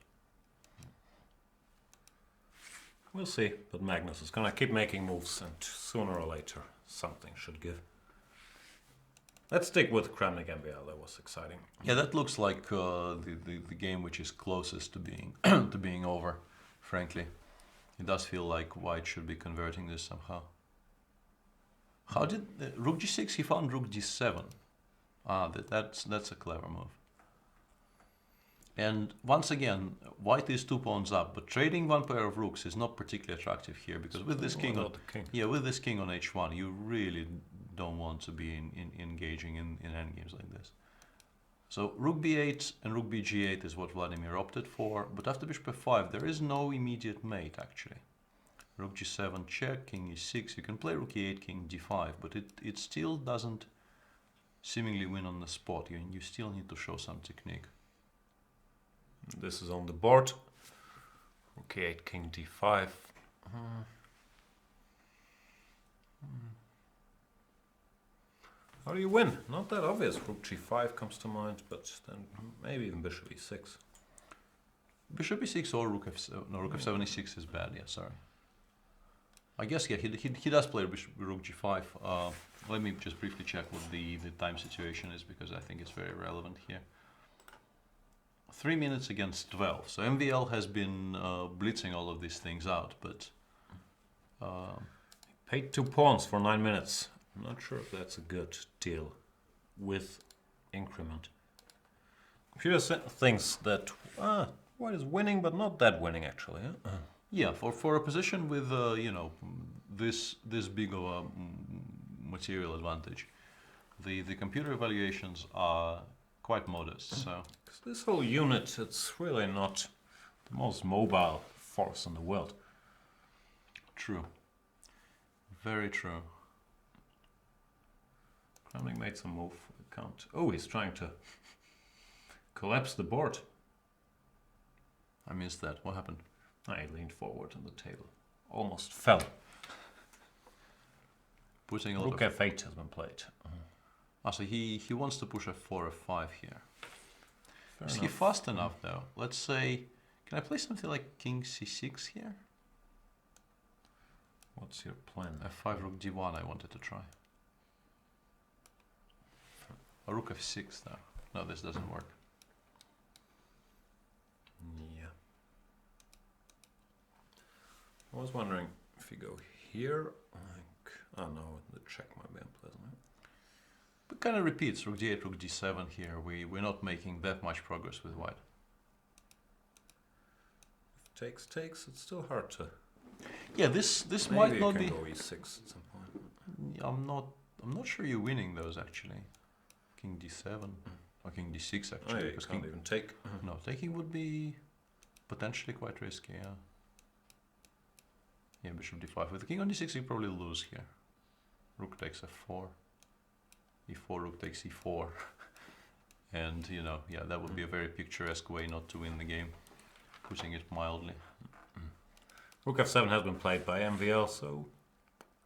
We'll see, but Magnus is gonna keep making moves, and sooner or later something should give. Let's stick with Grandmasters. That was exciting.
Yeah, that looks like the game which is closest to being to being over. Frankly, it does feel like white should be converting this somehow. How did rook g6? He found rook g7. That's a clever move. And once again, white is 2 pawns up, but trading one pair of rooks is not particularly attractive here because with this king on with this king on h1, you really don't want to be engaging in endgames like this. So rook b8 and rook bg8 is what Vladimir opted for, but after bishop f5 there is no immediate mate actually. Rook g7 check, king e6, you can play rook e8, king d5, but it still doesn't seemingly win on the spot. You still need to show some technique.
This is on the board. Rook e8, king d5. How do you win? Not that obvious. Rook g5 comes to mind, but then maybe even bishop e6.
Bishop e6 or rook f7. No, rook f7 e6 is bad. Yeah, sorry. I guess yeah, he does play rook g5. Let me just briefly check what the time situation is because I think it's very relevant here. 3 minutes against 12. So MVL has been blitzing all of these things out, but
paid 2 pawns for 9 minutes. I'm not sure if that's a good deal with increment. Computer thinks that white is winning, but not that winning actually. Huh?
Yeah, for a position with you know this big of a material advantage, the computer evaluations are quite modest. So
this whole unit, it's really not the most mobile force in the world.
True. Very true.
Kramnik made some move. Can't. Oh, he's trying to collapse the board.
I missed that. What happened?
I leaned forward on the table. Almost fell.
Putting a
Rook
lot of...
f8 has been played.
So he wants to push f4, f5 here.
Fair
Is he
enough.
fast enough though? Let's say, can I play something like king c6 here?
What's your plan?
f5, rook d1 I wanted to try. Or rook f6 though. No, this doesn't work.
Yeah. I was wondering if you go here, like, oh no, the check might be unpleasant.
But kind of repeats rook d8, rook d7 here. We're not making that much progress with white.
If takes, it's still hard to.
Yeah, this
Maybe
might
you
not
can
be.
go e6 at some point.
I'm not sure you're winning those actually. King d7 or king d6
Oh,
actually.
yeah, you
because
can't
king,
even take.
no, taking would be potentially quite risky. Yeah. Yeah, bishop d5. With the king on d6, you probably lose here. Rook takes f4. e4, rook takes e4. And, you know, yeah, that would be a very picturesque way not to win the game, putting it mildly.
Rook f7 has been played by MVL, so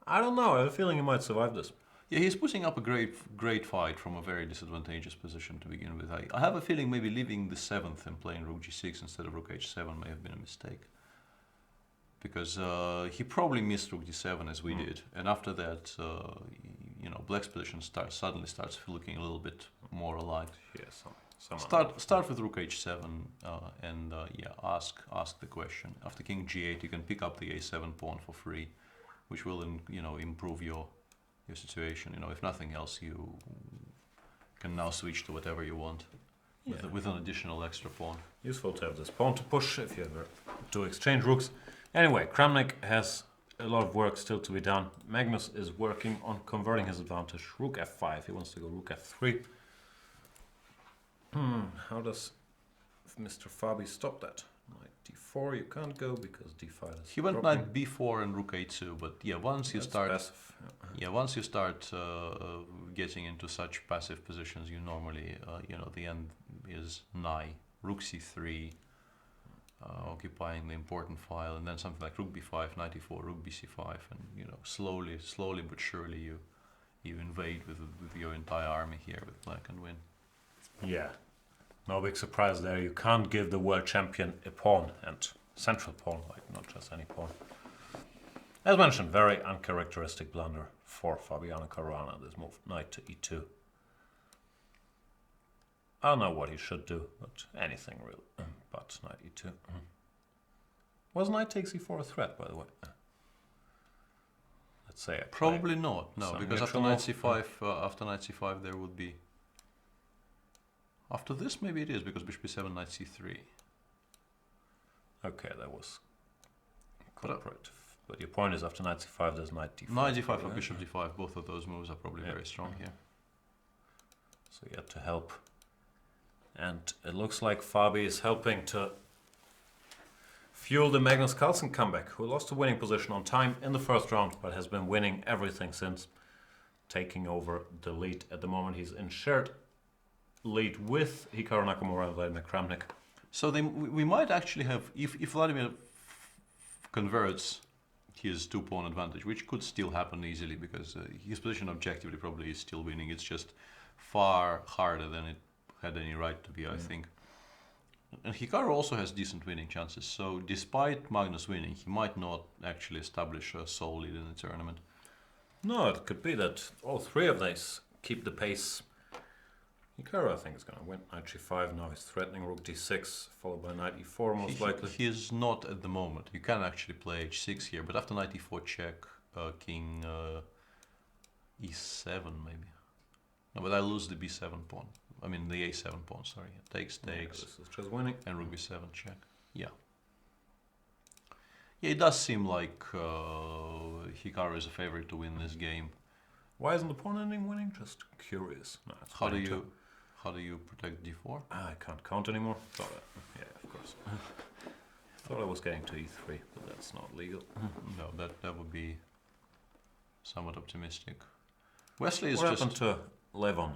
I don't know. I have a feeling he might survive this.
Yeah, he's putting up a great fight from a very disadvantageous position to begin with. I have a feeling maybe leaving the 7th and playing rook g6 instead of rook h7 may have been a mistake. Because he probably missed rook d7 as we did. And after that, you know, black's position suddenly starts looking a little bit more alive.
Yeah,
Start with rook h7 and yeah, ask the question. After king g8, you can pick up the a7 pawn for free, which will you know, improve your situation. You know, if nothing else, you can now switch to whatever you want with an additional extra pawn.
Useful to have this pawn to push if you ever do exchange rooks. Anyway, Kramnik has a lot of work still to be done. Magnus is working on converting his advantage. Rook f5. He wants to go rook f3. How does Mr. Fabi stop that? Knight d4 you can't go because d5 is
He went
dropping.
knight b4 and rook a2, but yeah, once you
That's
start
passive.
once you start getting into such passive positions, you normally you know, the end is nigh. Rook c3, occupying the important file, and then something like rook b5, knight e4, rook bc5, and you know, slowly but surely you invade with your entire army here with black and win.
Yeah, no big surprise there. You can't give the world champion a pawn, and central pawn, like not just any pawn. As mentioned, very uncharacteristic blunder for Fabiano Caruana, this move, knight to e2. I don't know what he should do, but anything really. But knight e2. Was knight takes e4 a threat, by the way? Let's say I play
Probably not, no,
some
because after
neutral
knight c5, there would be. After this, maybe it is because bishop b7, knight c3.
Okay, that was cooperative. But your point is after knight c5, there's knight d5.
Knight d5 or bishop d5, both of those moves are probably very strong here.
So you have to help. And it looks like Fabi is helping to fuel the Magnus Carlsen comeback, who lost a winning position on time in the first round, but has been winning everything since, taking over the lead. At the moment, he's in shared lead with Hikaru Nakamura and Vladimir Kramnik.
So we might actually have, if Vladimir converts his two-pawn advantage, which could still happen easily because his position objectively probably is still winning. It's just far harder than it had any right to be, I think. And Hikaru also has decent winning chances. So despite Magnus winning, he might not actually establish a sole lead in the tournament.
No, it could be that all three of these keep the pace. Hikaru, I think, is going to win. Knight g5, now he's threatening rook d6, followed by knight e4 most likely.
He is not at the moment. You can actually play h6 here, but after knight e4 check, king e7 maybe. No, but I lose the b7 pawn. I mean the a7 pawn, sorry. Takes,
Yeah, this is just winning.
and rook b7 check. Yeah. Yeah, it does seem like Hikaru is a favorite to win this game.
Why isn't the pawn ending winning? Just curious. No, it's
How do
winning
you
too.
how do you protect d4?
I can't count anymore. Yeah, of course. thought I was getting to e3, but that's not legal.
No, that would be somewhat optimistic. Wesley is
What
just...
happened to Levon?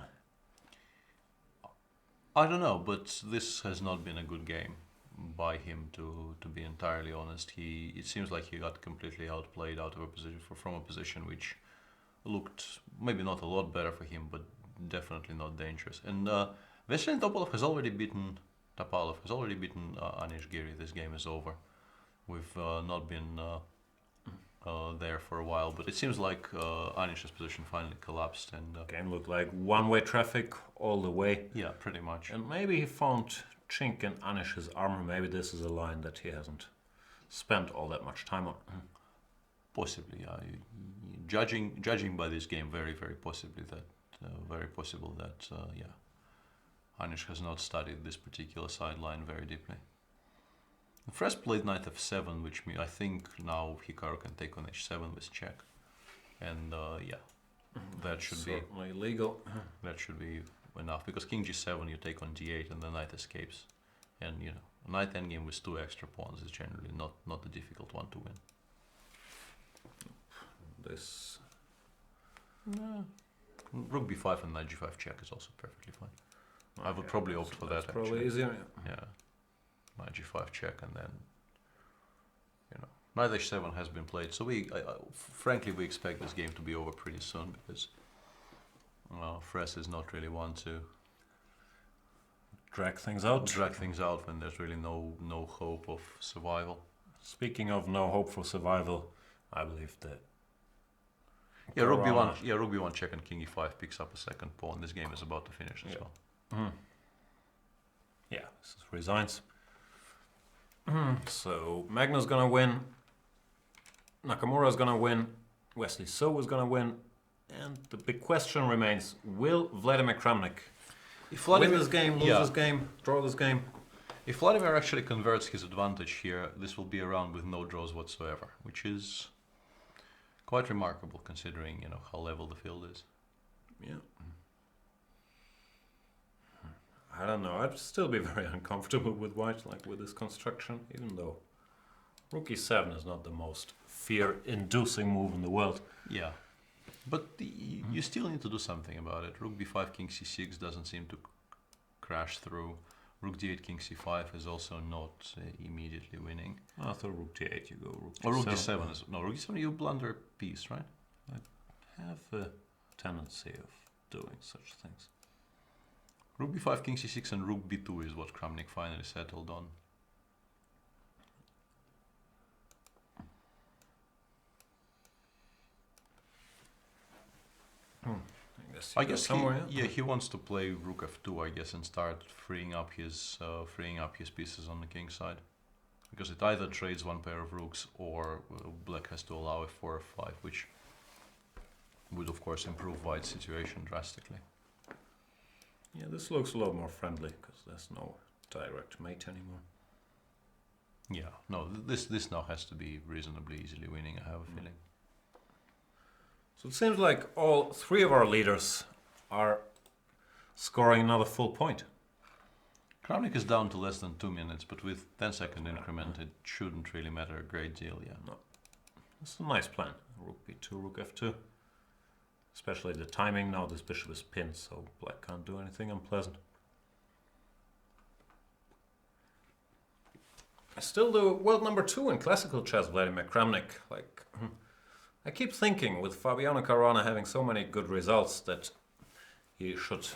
I don't know, but this has not been a good game by him, to be entirely honest. It seems like he got completely outplayed out of a position from a position which looked maybe not a lot better for him, but definitely not dangerous. And Veselin Topalov has already beaten Anish Giri. This game is over. We've not been there for a while, but it seems like Anish's position finally collapsed, and
Game looked like one-way traffic all the way.
yeah, pretty much.
And maybe he found chink in Anish's armor. Maybe this is a line that he hasn't spent all that much time on.
Possibly, yeah. Judging by this game, very possible that yeah, Anish has not studied this particular sideline very deeply. Fresh played knight f7, which I think now Hikaru can take on h7 with check, and yeah, that should
Certainly legal.
That should be enough, because king g7 you take on d8 and the knight escapes, and you know, knight endgame with 2 extra pawns is generally not a difficult one to win.
This
Rook b5 and knight g5 check is also perfectly fine. I would probably opt for that.
Probably
actually.
easier.
Yeah, knight g5 check, and then you know, knight h7 has been played. So frankly, we expect this game to be over pretty soon, because Fres is not really one to
Drag things out.
When there's really no hope of survival.
Speaking of no hope for survival, I believe that
Rook b1 check and king e5 picks up a second pawn. This game is about to finish as well.
Yeah, this is resigns. So Magnus gonna win, Nakamura's gonna win, Wesley So is gonna win, and the big question remains: will Vladimir Kramnik win this game, lose this game, draw this game?
If Vladimir actually converts his advantage here, this will be a round with no draws whatsoever, which is quite remarkable considering, you know, how level the field is.
Yeah. I don't know. I'd still be very uncomfortable with white, like with this construction, even though Rook e7 is not the most fear-inducing move in the world.
Yeah, but you still need to do something about it. Rook b5, king c6 doesn't seem to crash through. Rook d8, king c5 is also not immediately winning.
After Rook d8, you go Rook d7.
Or Rook d7 is Rook d7. You blunder a piece, right?
I have a tendency of doing such things.
Rook b5, king c6, and Rook b2 is what Kramnik finally settled on. I guess
somewhere.
he wants to play Rook f2, I guess, and start freeing up his pieces on the king side, because it either trades one pair of rooks or black has to allow f4, f5, which would of course improve white's situation drastically.
Yeah, this looks a lot more friendly because there's no direct mate anymore.
Yeah, no, this now has to be reasonably easily winning, I have a feeling.
So it seems like all three of our leaders are scoring another full point.
Kramnik is down to less than 2 minutes, but with 10-second increment, it shouldn't really matter a great deal, yeah.
No. It's a nice plan. Rook b2, rook f2. Especially the timing. Now this bishop is pinned, so black can't do anything unpleasant. Still the world number 2 in classical chess, Vladimir Kramnik. Like, I keep thinking, with Fabiano Caruana having so many good results, that he should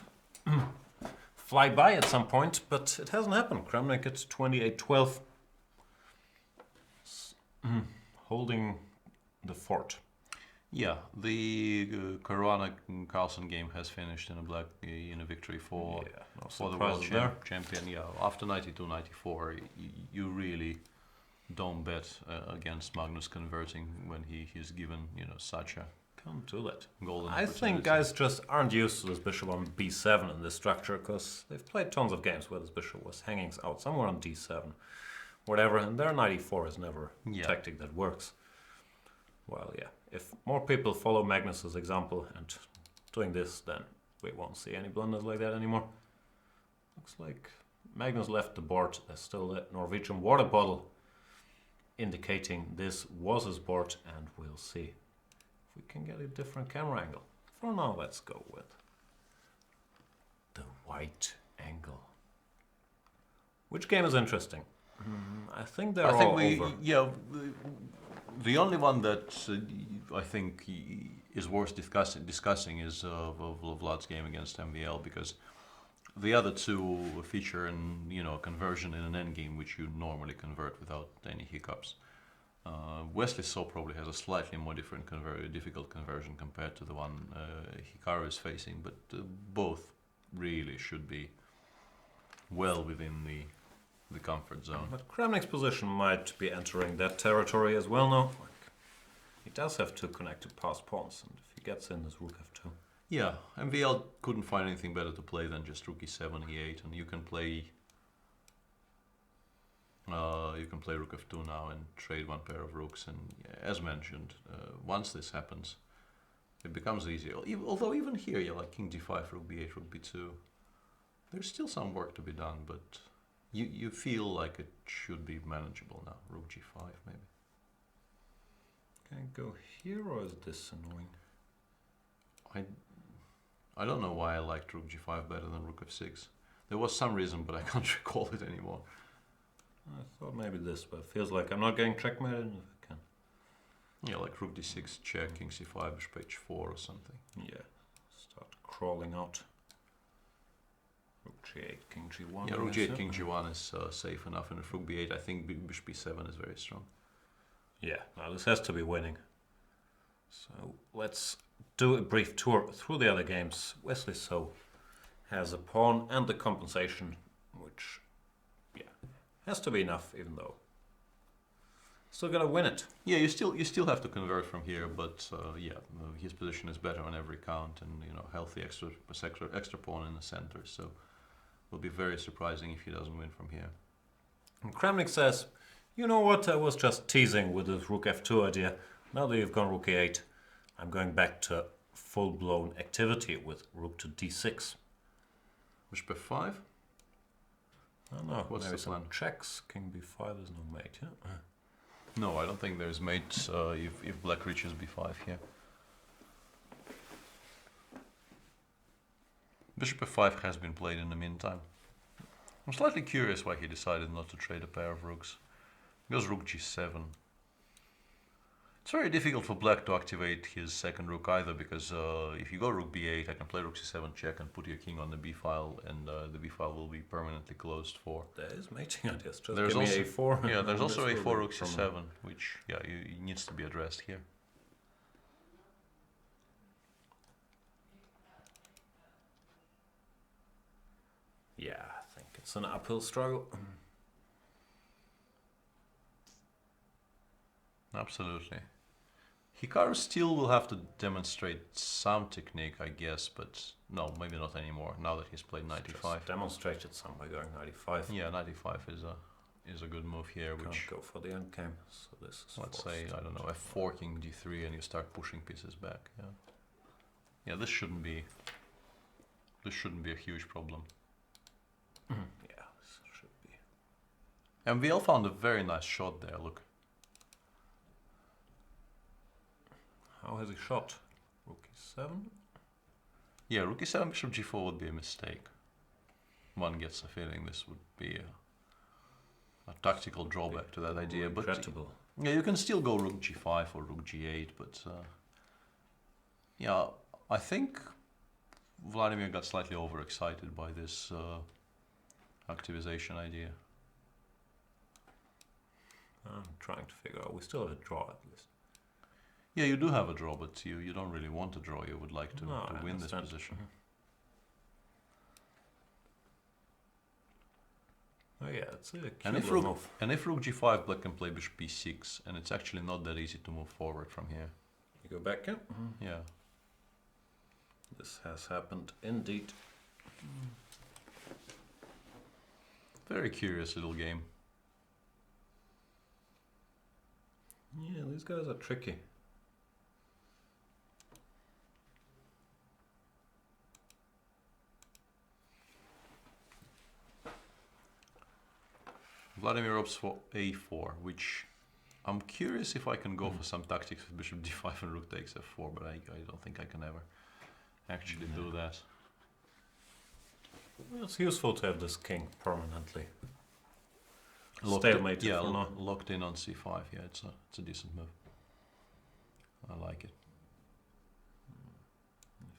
fly by at some point, but it hasn't happened. Kramnik at 28-12, holding the fort.
Yeah, the Caruana-Carlsen game has finished in a victory for the world champion. Yeah, after 92-94, you really don't bet against Magnus converting when he's given, you know, such a
Can't do that.
golden
I
opportunity.
think guys just aren't used to this bishop on b7 in this structure, because they've played tons of games where this bishop was hanging out somewhere on d7, whatever, and their 94 is never a tactic that works. Well, yeah, if more people follow Magnus's example and doing this, then we won't see any blunders like that anymore. Looks like Magnus left the board. There's still that Norwegian water bottle indicating this was his board, and we'll see if we can get a different camera angle. For now, let's go with the white angle. Which game is interesting? I think they're all over.
Yeah, the only one that I think is worth discussing is Vlad's game against MVL, because the other two feature conversion in an endgame, which you normally convert without any hiccups. Wesley So probably has a slightly more difficult conversion compared to the one Hikaru is facing, but both really should be well within the comfort zone.
But Kramnik's position might be entering that territory as well now. He does have two connected pass pawns, and if he gets in, his rook f2.
Yeah, MVL couldn't find anything better to play than just rook e7, e8, and you can play rook f2 now and trade one pair of rooks. And as mentioned, once this happens, it becomes easier. Although even here, like king d5, rook b8, rook b2, there's still some work to be done, but you feel like it should be manageable now. Rook g5 maybe.
Can I go here, or is this annoying?
I don't know why I liked rook g5 better than rook f6. There was some reason, but I can't recall it anymore.
I thought maybe this, but it feels like I'm not getting checkmated if I can.
Yeah, like rook d6 check, king c5, bishop h4 or something.
Yeah, start crawling out. Rook g8, king g1.
Yeah, rook g8, king g1 is safe enough, and if rook b8, I think bishop b7 is very strong.
Yeah, now this has to be winning. So let's do a brief tour through the other games. Wesley So has a pawn and the compensation, which, yeah, has to be enough, even though still gotta win it.
Yeah, you still have to convert from here, but his position is better on every count, and healthy extra pawn in the center. So it will be very surprising if he doesn't win from here.
And Kramnik says, you know what, I was just teasing with this rook f2 idea. Now that you've gone rook e8, I'm going back to full-blown activity with rook to d6.
Bishop f5?
I don't know,
What's
maybe
the
some
plan?
checks, king b5, there's no mate, yeah?
No, I don't think there's mate if black reaches b5 here. Bishop f5 has been played in the meantime. I'm slightly curious why he decided not to trade a pair of rooks. He goes rook g7. It's very difficult for black to activate his second rook either, because if you go rook b8, I can play rook c7 check and put your king on the b file, and the b file will be permanently closed for.
There is mating ideas, just
There's
give
also,
me a4.
Yeah, there's also
This
a4
will be
rook c7,
permanent.
which needs to be addressed here.
Yeah, I think it's an uphill struggle.
Absolutely. Hikaru still will have to demonstrate some technique, I guess, but no, maybe not anymore, now that he's played knight e5.
Just demonstrated some by going knight e5.
Yeah, knight e5 is a good move here,
Can't
which,
go for the end game, so this is
let's
forced.
say, I don't know, f4, king d3, and you start pushing pieces back. Yeah, yeah, this shouldn't be a huge problem.
Yeah, this should be.
MVL found a very nice shot there, look.
How has he shot? Rook e7?
Yeah, rook e7, bishop g4 would be a mistake. One gets the feeling this would be a tactical drawback to that idea, but
Regrettable.
yeah, you can still go rook g5 or rook g8, but yeah, I think Vladimir got slightly overexcited by this activization idea.
I'm trying to figure out. We still have a draw at least.
Yeah, you do have a draw, but you don't really want a draw. You would like to
I
win this
understand.
position.
Oh yeah, it's a
And
cute
if
little
rook
move.
and if rook g5, black can play bishop b6, and it's actually not that easy to move forward from here.
You go back, yeah?
Yeah.
This has happened indeed.
Very curious little game.
Yeah, these guys are tricky.
Vladimir opts for a4, which I'm curious if I can go for some tactics with bishop d5 and rook takes f4, but I don't think I can ever actually do that.
Well, it's useful to have this king permanently
Locked
stalemated for now.
locked in on c5. Yeah, it's a decent move. I like it.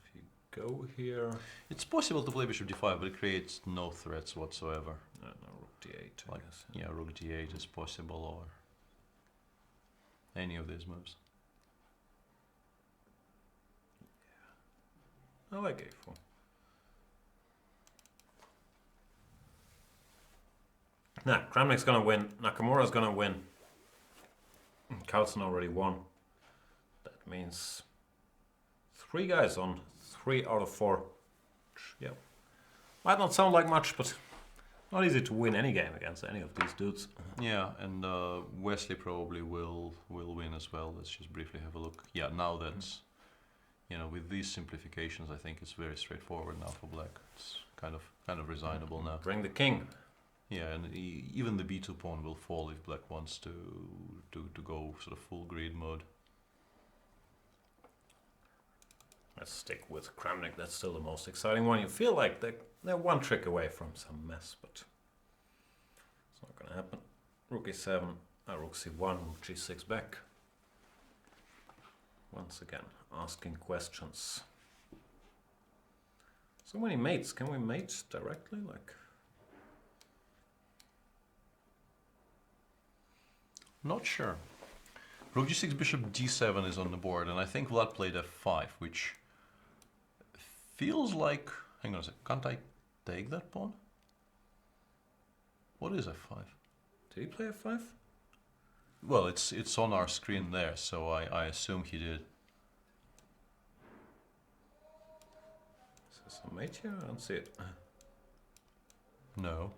If you go here,
It's possible to play bishop d5, but it creates no threats whatsoever.
no, rook d8. I
Like,
guess.
yeah, rook d8 is possible, or any of these moves.
I like a4. Nah, Kramnik's gonna win. Nakamura's gonna win. Carlsen already won. That means 3 guys on 3 out of 4. Yeah, might not sound like much, but not easy to win any game against any of these dudes.
Yeah, and Wesley probably will win as well. Let's just briefly have a look. Yeah, now that's with these simplifications, I think it's very straightforward now for black. It's kind of resignable now.
Bring the king.
Yeah, and even the b2 pawn will fall if black wants to go sort of full greed mode.
Let's stick with Kramnik. That's still the most exciting one. You feel like they're one trick away from some mess, but it's not gonna happen. Rook e7, rook c1, rook g6 back. Once again, asking questions. So many mates. Can we mate directly? Like,
Not sure. Rook g6, bishop d7 is on the board, and I think Vlad played f5, which feels like... Hang on a sec, can't I take that pawn? What is f5?
did he play f5?
Well, it's on our screen there, so I assume he did.
Is there some mate here? I don't see it.
No.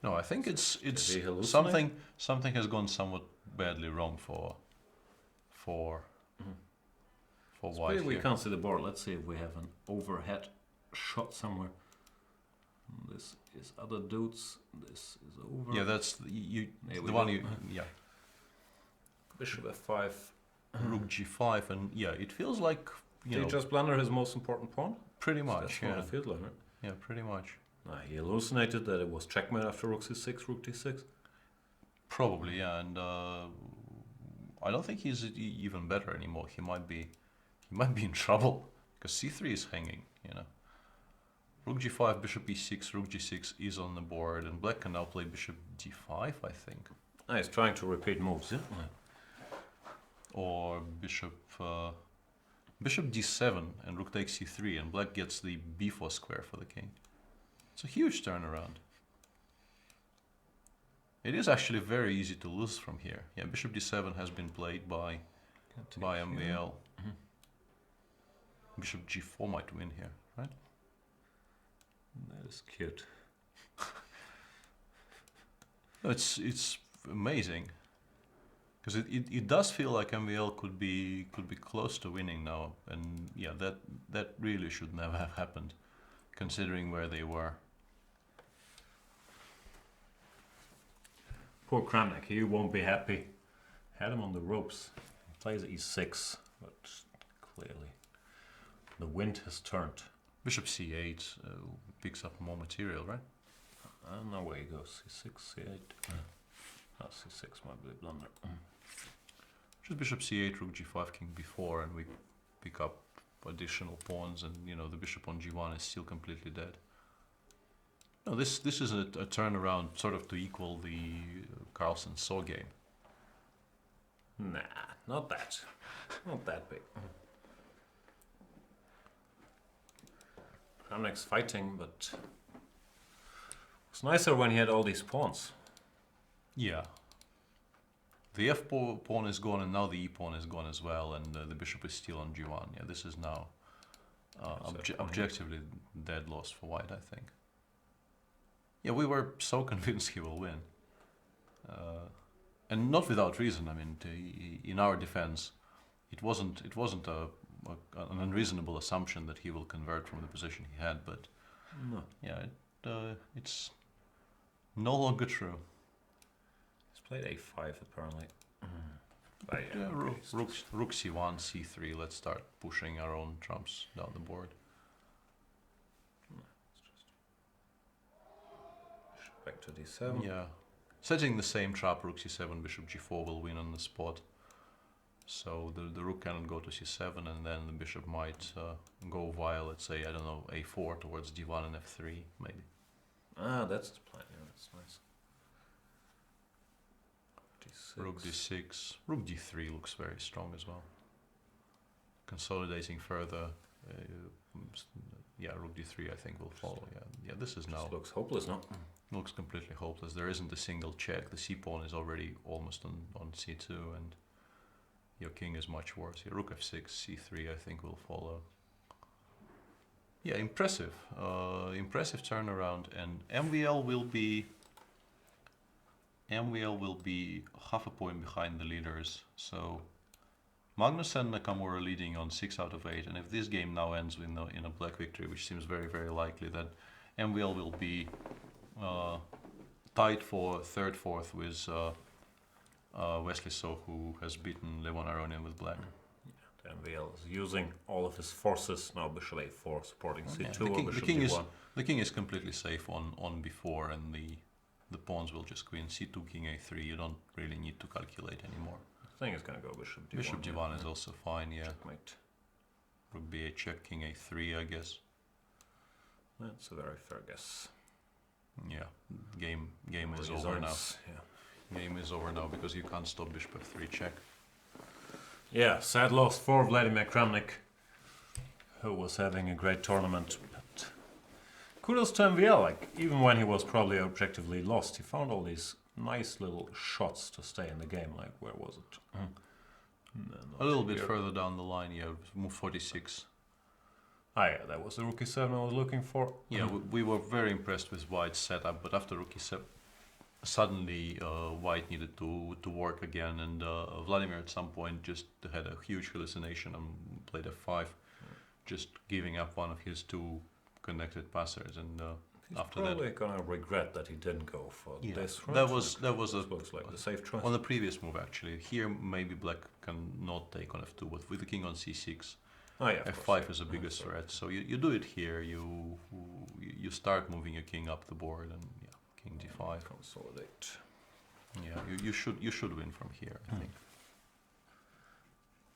No, I think it's
Did he hallucinate?
something has gone somewhat badly wrong for white
We
here.
can't see the board. Let's see if we have an overhead shot somewhere. This is other dudes. This is over.
Yeah, that's
There
the
we
one
go.
you yeah.
Bishop f5.
Rook g5, and yeah, it feels like
Did he just blunder his most important pawn?
pretty
That's
much,
not
yeah,
a field line, right?
yeah, pretty much.
He hallucinated that it was checkmate after rook c6, rook d6.
Probably, yeah, and I don't think he's even better anymore. He might be in trouble because c3 is hanging. Rook g5, bishop e6, rook g6 is on the board, and black can now play bishop d5, I think,
He's trying to repeat moves. Yeah.
or bishop d7 and rook takes c3, and black gets the b4 square for the king. It's a huge turnaround. It is actually very easy to lose from here. Yeah, bishop d7 has been played by MVL. Bishop g4 might win here, right?
That is cute.
No, it's amazing because it does feel like MVL could be close to winning now, and yeah, that really should never have happened, considering where they were.
Poor Kramnik, he won't be happy. Had him on the ropes. He plays e6, but clearly the wind has turned.
Bishop c8 picks up more material, right?
I don't know where he goes. c6, c8. c6 might be a blunder.
Just bishop c8, rook g5, king b4, and we pick up additional pawns, and the bishop on g1 is still completely dead. No, this is a turnaround sort of to equal the Carlsen saw game.
Nah, not that. Not that big. Kramnik's fighting, but it's nicer when he had all these pawns.
Yeah. The f pawn is gone, and now the e pawn is gone as well, and the bishop is still on g1. Yeah, this is now objectively dead loss for white, I think. Yeah, we were so convinced he will win, and not without reason. I mean, in our defense, it wasn't an unreasonable assumption that he will convert from the position he had. But
No.
yeah, it's no longer true.
played a5 apparently.
Yeah, rook c1, c3. Let's start pushing our own trumps down the board.
Back to d7.
Yeah, setting the same trap, rook c7, bishop g4 will win on the spot. So the rook cannot go to c7, and then the bishop might go via, let's say, I don't know, a4 towards d1 and f3, maybe.
Ah, that's the plan. Yeah, that's nice. D6.
Rook d6, rook d3 looks very strong as well. Consolidating further. Yeah, rook d3 I think will follow. Yeah, this is now.
This looks hopeless, no?
Looks completely hopeless. There isn't a single check. The c pawn is already almost on c2, and your king is much worse. Your rook f6, c3 I think will follow. Yeah, impressive. Impressive turnaround, and MVL will be half a point behind the leaders. So Magnus and Nakamura leading on 6 out of 8, and if this game now ends in a black victory, which seems very, very likely, then MVL will be tied for third, fourth with Wesley So, who has beaten Levon Aronian with black.
Yeah, MVL is using all of his forces now. Bishop a4 supporting c2 or bishop d1.
The king is completely safe on b4, and the pawns will just queen c2, king a3. You don't really need to calculate anymore.
I think it's gonna go bishop d1.
Bishop d1 is also fine. Yeah.
Checkmate.
Rook b8 check, king a3, I guess.
That's a very fair guess.
Yeah, game is over now. Yeah. Game is over now because you can't stop bishop f3 check.
Yeah, sad loss for Vladimir Kramnik, who was having a great tournament. But kudos to MVL, like, even when he was probably objectively lost, he found all these nice little shots to stay in the game. Like, where was it? No,
a little bit further down the line, yeah, move 46.
Ah, yeah, that was the rook e7 I was looking for.
Yeah, we were very impressed with White's setup, but after rook e7, suddenly White needed to work again, and Vladimir at some point just had a huge hallucination and played f5, just giving up one of his two connected passers, and
he's
after
probably
that,
gonna regret that he didn't go for this. Right?
that was a
looks like the safe choice.
on the previous move actually. Here maybe Black can not take on f2, but with the king on c6.
Oh, yeah,
f5 is a bigger threat, so you do it here. You start moving your king up the board, and yeah, king d5.
Consolidate.
Yeah, you should win from here, I think.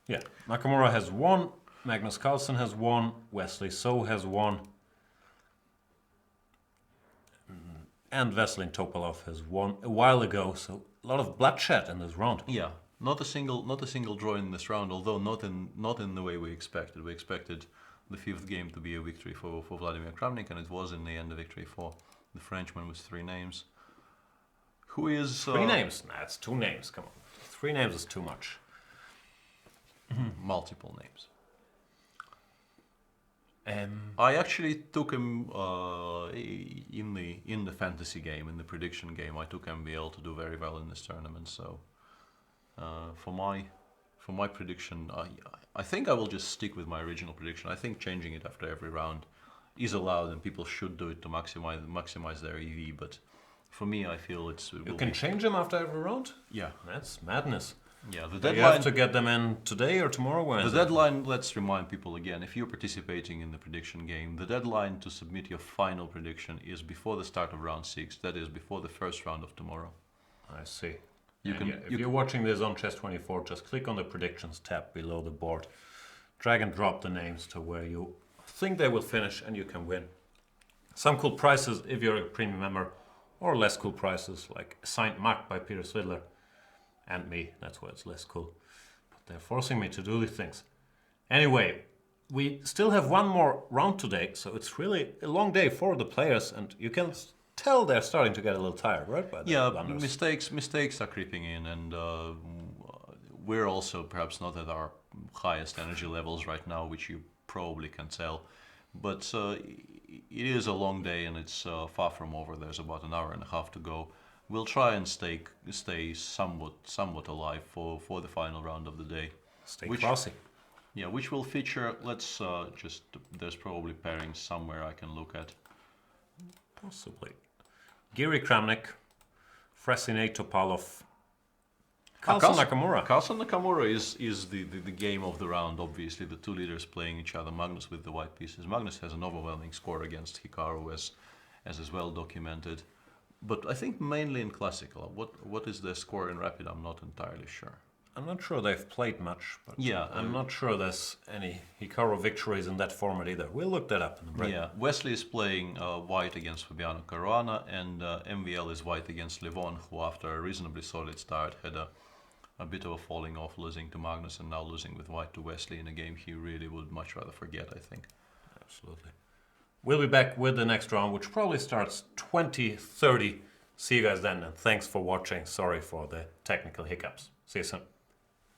Yeah, Nakamura has won. Magnus Carlsen has won. Wesley So has won. And Veselin Topalov has won a while ago. So a lot of bloodshed in this round.
Yeah. Not a single draw in this round, although not in the way we expected. We expected the fifth game to be a victory for Vladimir Kramnik, and it was in the end a victory for the Frenchman with 3 names. Who is
3 names? Nah, it's 2 names. Come on, 3 names is too much.
Multiple names. I actually took him in the fantasy game, in the prediction game. I took MVL to do very well in this tournament, so. For my prediction, I think I will just stick with my original prediction. I think changing it after every round is allowed, and people should do it to maximize their EV. But for me, I feel
you can change them after every round.
Yeah,
that's madness.
Yeah, the
deadline. You have to get them in today or tomorrow. When
the deadline. Let's remind people again: if you're participating in the prediction game, the deadline to submit your final prediction is before the start of round 6. That is before the first round of tomorrow.
I see. If you're watching this on Chess24, just click on the predictions tab below the board. Drag and drop the names to where you think they will finish, and you can win. Some cool prizes if you're a premium member, or less cool prizes like a signed mug by Peter Svidler and me. That's why it's less cool. But they're forcing me to do these things. Anyway, we still have one more round today, so it's really a long day for the players, and you can tell they're starting to get a little tired, right? By the blunders.
Mistakes are creeping in, and we're also perhaps not at our highest energy levels right now, which you probably can tell. But it is a long day, and it's far from over. There's about an hour and a half to go. We'll try and stay somewhat alive for the final round of the day.
Stay classy.
Yeah, which will feature. Let's just. There's probably pairings somewhere I can look at.
Possibly. Giri Kramnik, Frasine Topalov, Carlsen Nakamura.
Carlsen Nakamura is the game of the round, obviously. The two leaders playing each other. Magnus with the white pieces. Magnus has an overwhelming score against Hikaru, as is well documented. But I think mainly in classical. What is their score in rapid? I'm not entirely sure.
I'm not sure they've played much, but
yeah,
I'm not sure there's any Hikaru victories in that format either. We'll look that up in the break.
Yeah, Wesley is playing white against Fabiano Caruana, and MVL is white against Levon, who after a reasonably solid start had a bit of a falling off, losing to Magnus and now losing with white to Wesley in a game he really would much rather forget, I think.
Absolutely. We'll be back with the next round, which probably starts 20:30. See you guys then, and thanks for watching. Sorry for the technical hiccups. See you soon.